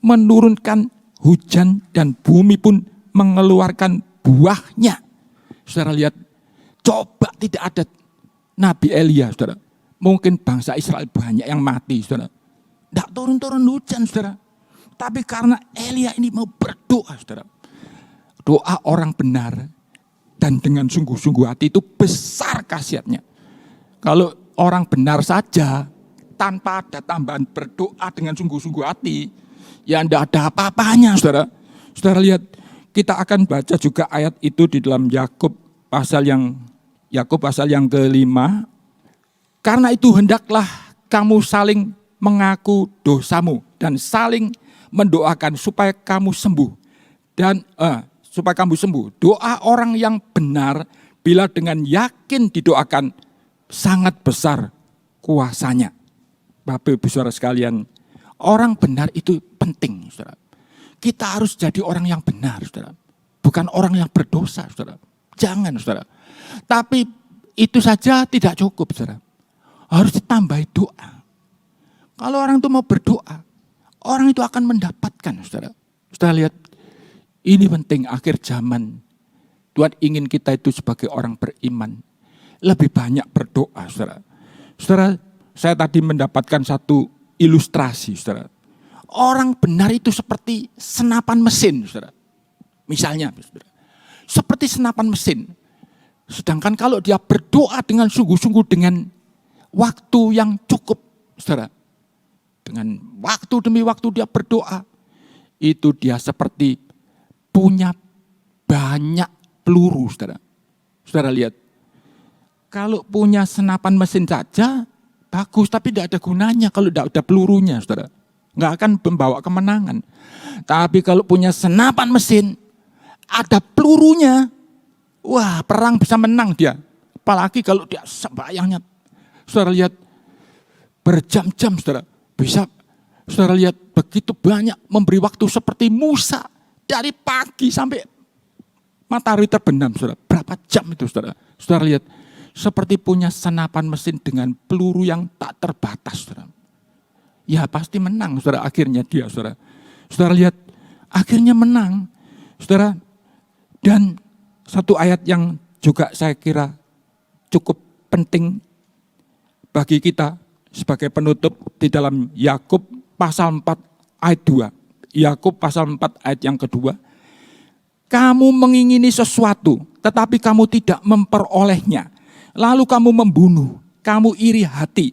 menurunkan hujan dan bumi pun mengeluarkan buahnya. Saudara lihat, coba tidak ada Nabi Elia, saudara. Mungkin bangsa Israel banyak yang mati, saudara. Tidak turun-turun hujan, saudara. Tapi karena Elia ini mau berdoa, saudara. Doa orang benar dan dengan sungguh-sungguh hati itu besar khasiatnya. Kalau orang benar saja, tanpa ada tambahan berdoa dengan sungguh-sungguh hati, ya tidak ada apa-apanya, saudara. Saudara lihat, kita akan baca juga ayat itu di dalam Yakub pasal yang ke-5. Karena itu hendaklah kamu saling mengaku dosamu dan saling mendoakan supaya kamu sembuh. Dan supaya kamu sembuh. Doa orang yang benar bila dengan yakin didoakan sangat besar kuasanya. Bapak Ibu Saudara sekalian, orang benar itu penting, saudara. Kita harus jadi orang yang benar, saudara. Bukan orang yang berdosa, saudara. Jangan, saudara. Tapi itu saja tidak cukup, saudara. Harus ditambahi doa. Kalau orang itu mau berdoa, orang itu akan mendapatkan, saudara. Saudara lihat, ini penting akhir zaman. Tuhan ingin kita itu sebagai orang beriman lebih banyak berdoa, saudara. Saudara, saya tadi mendapatkan satu ilustrasi, saudara. Orang benar itu seperti senapan mesin, saudara. Misalnya, saudara, seperti senapan mesin. Sedangkan kalau dia berdoa dengan sungguh-sungguh dengan waktu yang cukup, saudara. Dengan waktu demi waktu dia berdoa, itu dia seperti punya banyak peluru, saudara. Saudara lihat, kalau punya senapan mesin saja, bagus, tapi tidak ada gunanya kalau tidak ada pelurunya, saudara. Nggak akan membawa kemenangan. Tapi kalau punya senapan mesin, ada pelurunya, wah perang bisa menang dia. Apalagi kalau dia sembahyangnya, saudara lihat, berjam-jam, saudara. Bisa, saudara lihat, begitu banyak memberi waktu seperti Musa. Dari pagi sampai matahari terbenam, saudara. Berapa jam itu, saudara? Saudara lihat, seperti punya senapan mesin dengan peluru yang tak terbatas, saudara. Ya pasti menang, saudara, akhirnya dia, saudara. Saudara lihat, akhirnya menang, saudara. Dan satu ayat yang juga saya kira cukup penting bagi kita sebagai penutup di dalam Yakub pasal 4 ayat 2. Yakub pasal 4 ayat yang kedua. Kamu mengingini sesuatu, tetapi kamu tidak memperolehnya. Lalu kamu membunuh, kamu iri hati,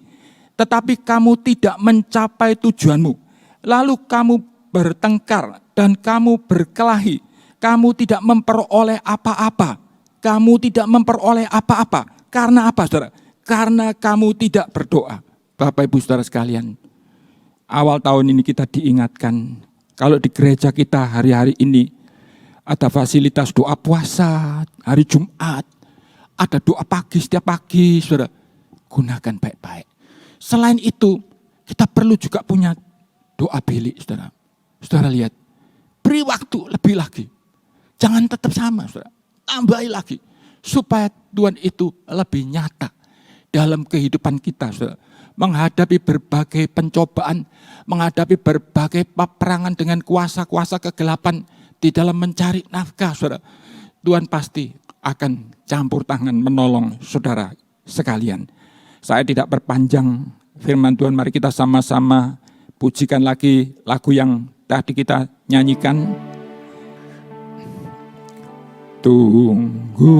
tetapi kamu tidak mencapai tujuanmu. Lalu kamu bertengkar dan kamu berkelahi. Kamu tidak memperoleh apa-apa. Kamu tidak memperoleh apa-apa. Karena apa, saudara? Karena kamu tidak berdoa. Bapak Ibu Saudara sekalian, awal tahun ini kita diingatkan, kalau di gereja kita hari-hari ini ada fasilitas doa puasa, hari Jumat, ada doa pagi setiap pagi, saudara. Gunakan baik-baik. Selain itu, kita perlu juga punya doa bilik, saudara. Saudara lihat, beri waktu lebih lagi. Jangan tetap sama, saudara. Tambahi lagi. Supaya Tuhan itu lebih nyata dalam kehidupan kita, saudara. Menghadapi berbagai pencobaan, menghadapi berbagai peperangan dengan kuasa-kuasa kegelapan di dalam mencari nafkah, saudara. Tuhan pasti akan campur tangan menolong saudara sekalian. Saya tidak perpanjang firman Tuhan, mari kita sama-sama pujikan lagi lagu yang tadi kita nyanyikan. Tunggu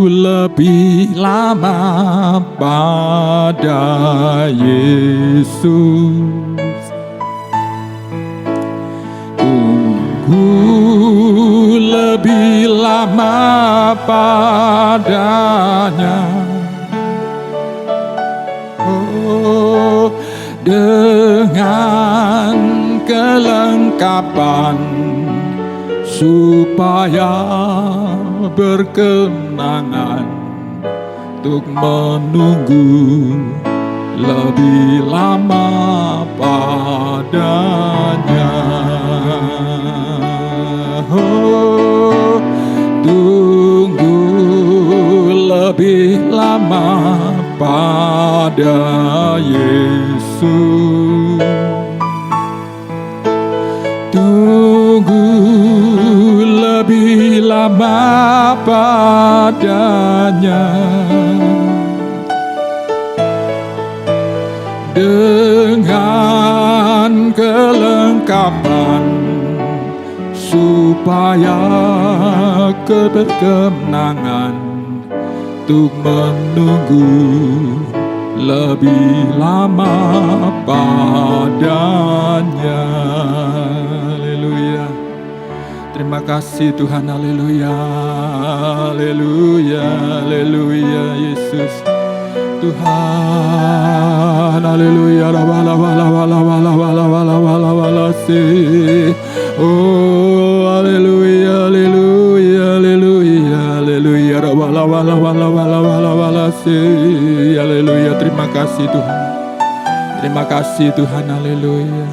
lebih lama pada Yesus. Tunggu lebih lama padanya. Oh, dengan kelengkapan supaya berkenangan untuk menunggu lebih lama padanya. Oh, tunggu lebih lama pada Yesus. Tunggu lebih lama padanya. Dengan kelengkapan supaya keberkemenangan untuk menunggu lebih lama padanya. Haleluya. Terima kasih Tuhan. Haleluya. Haleluya. Haleluya Yesus. Tuhan, haleluya, oh, haleluya, haleluya, haleluya, haleluya, haleluya, terima kasih Tuhan, terima kasih Tuhan, haleluya.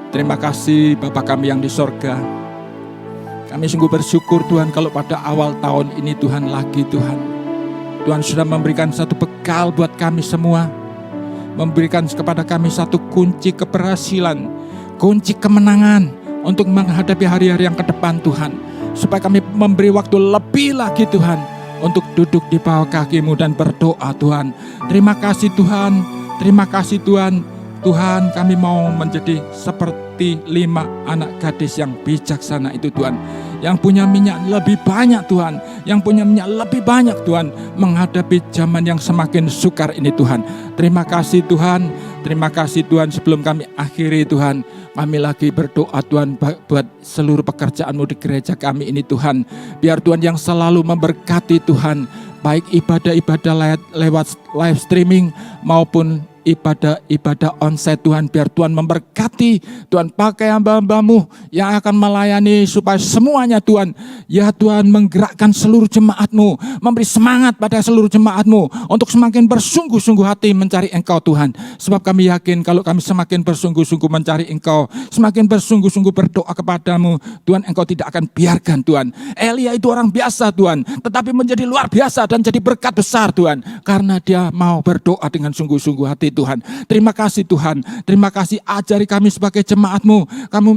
Terima kasih Bapa kami yang di sorga. Kami sungguh bersyukur Tuhan kalau pada awal tahun ini Tuhan lagi Tuhan. Tuhan sudah memberikan satu bekal buat kami semua. Memberikan kepada kami satu kunci keberhasilan, kunci kemenangan untuk menghadapi hari-hari yang ke depan Tuhan. Supaya kami memberi waktu lebih lagi Tuhan untuk duduk di bawah kaki-Mu dan berdoa Tuhan. Terima kasih Tuhan, terima kasih Tuhan. Tuhan, kami mau menjadi seperti 5 anak gadis yang bijaksana itu Tuhan. Yang punya minyak lebih banyak Tuhan, yang punya minyak lebih banyak Tuhan, menghadapi zaman yang semakin sukar ini Tuhan. Terima kasih Tuhan, terima kasih Tuhan. Sebelum kami akhiri Tuhan, kami lagi berdoa Tuhan buat seluruh pekerjaan-Mu di gereja kami ini Tuhan. Biar Tuhan yang selalu memberkati Tuhan, baik ibadah-ibadah lewat live streaming maupun ibadah-ibadah onsite Tuhan. Biar Tuhan memberkati, Tuhan pakai hamba-hamba-Mu yang akan melayani supaya semuanya Tuhan, ya Tuhan menggerakkan seluruh jemaat-Mu, memberi semangat pada seluruh jemaat-Mu untuk semakin bersungguh-sungguh hati mencari Engkau Tuhan. Sebab kami yakin kalau kami semakin bersungguh-sungguh mencari Engkau, semakin bersungguh-sungguh berdoa kepadamu, Tuhan Engkau tidak akan biarkan Tuhan. Elia itu orang biasa Tuhan, tetapi menjadi luar biasa dan jadi berkat besar Tuhan, karena dia mau berdoa dengan sungguh-sungguh hati Tuhan. Terima kasih Tuhan, terima kasih, ajari kami sebagai jemaat-Mu,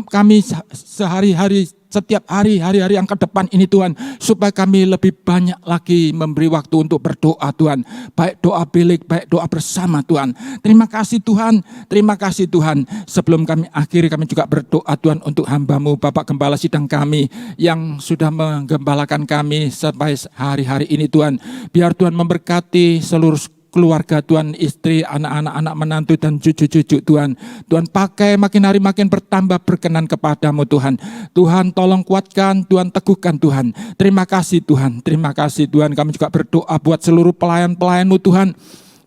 kami sehari-hari, setiap hari-hari yang ke depan ini Tuhan, supaya kami lebih banyak lagi memberi waktu untuk berdoa Tuhan, baik doa bilik, baik doa bersama Tuhan. Terima kasih Tuhan, terima kasih Tuhan. Sebelum kami akhiri, kami juga berdoa Tuhan untuk hamba-Mu, Bapak Gembala Sidang kami, yang sudah menggembalakan kami sampai hari-hari ini Tuhan. Biar Tuhan memberkati seluruh keluarga Tuhan, istri, anak-anak, anak menantu dan cucu-cucu Tuhan. Tuhan pakai makin hari makin bertambah berkenan kepadamu Tuhan. Tuhan tolong kuatkan, Tuhan teguhkan Tuhan. Terima kasih Tuhan, terima kasih Tuhan. Kami juga berdoa buat seluruh pelayan-pelayan-Mu Tuhan.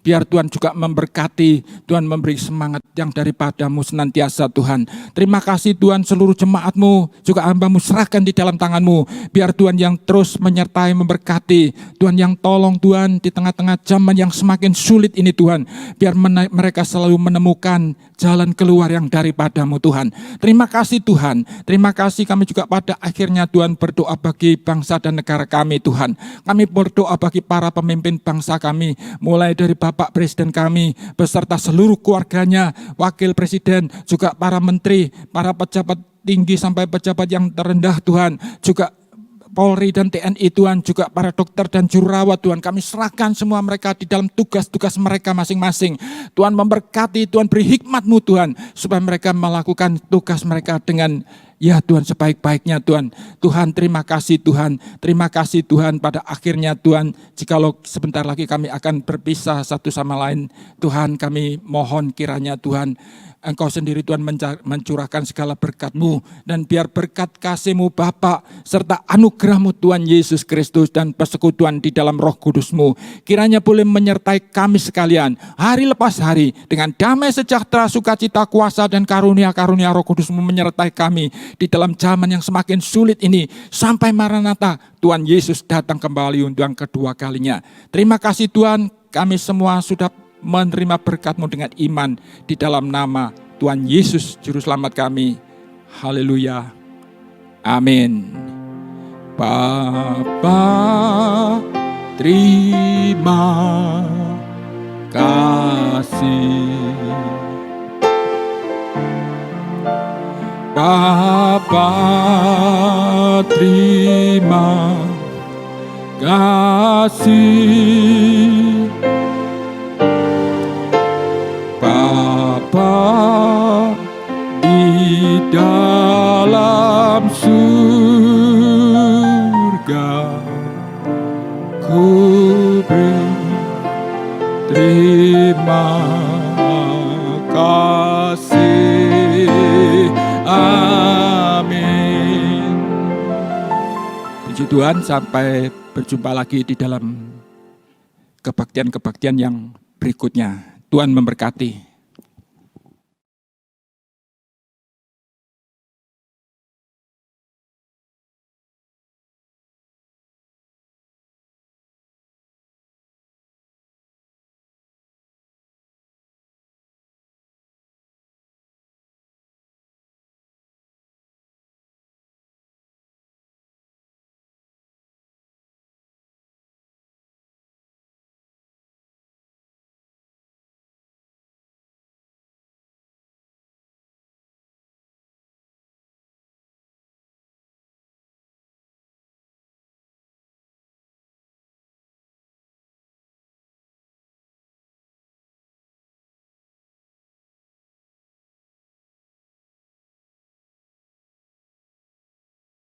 Biar Tuhan juga memberkati, Tuhan memberi semangat yang daripada-Mu senantiasa Tuhan. Terima kasih Tuhan, seluruh jemaat-Mu, juga hamba-Mu serahkan di dalam tangan-Mu. Biar Tuhan yang terus menyertai, memberkati. Tuhan yang tolong Tuhan di tengah-tengah zaman yang semakin sulit ini Tuhan. Biar mereka selalu menemukan jalan keluar yang daripada-Mu Tuhan. Terima kasih Tuhan, terima kasih. Kami juga pada akhirnya Tuhan berdoa bagi bangsa dan negara kami Tuhan. Kami berdoa bagi para pemimpin bangsa kami, mulai dari Bapak Presiden kami, beserta seluruh keluarganya, Wakil Presiden, juga para menteri, para pejabat tinggi sampai pejabat yang terendah Tuhan, juga Polri dan TNI Tuhan, juga para dokter dan jururawat Tuhan. Kami serahkan semua mereka di dalam tugas-tugas mereka masing-masing. Tuhan memberkati, Tuhan beri hikmat-Mu Tuhan, supaya mereka melakukan tugas mereka dengan ya Tuhan sebaik-baiknya Tuhan. Tuhan terima kasih Tuhan, terima kasih Tuhan. Pada akhirnya Tuhan, jikalau sebentar lagi kami akan berpisah satu sama lain, Tuhan kami mohon kiranya Tuhan, Engkau sendiri Tuhan mencurahkan segala berkat-Mu, dan biar berkat kasih-Mu Bapa serta anugerah-Mu Tuhan Yesus Kristus dan persekutuan di dalam Roh Kudus-Mu kiranya boleh menyertai kami sekalian hari lepas hari dengan damai sejahtera, sukacita, kuasa dan karunia-karunia Roh Kudus-Mu menyertai kami di dalam zaman yang semakin sulit ini sampai Maranatha Tuhan Yesus datang kembali untuk yang kedua kalinya. Terima kasih Tuhan. kami semua sudah menerima berkat-Mu dengan iman di dalam nama Tuhan Yesus Juru Selamat kami. Haleluya. Amin. Bapa, terima kasih. Bapa, terima kasih. Bapa di dalam surga, ku beri terima kasih. Amin. Puji Tuhan, sampai berjumpa lagi di dalam kebaktian-kebaktian yang berikutnya. Tuhan memberkati.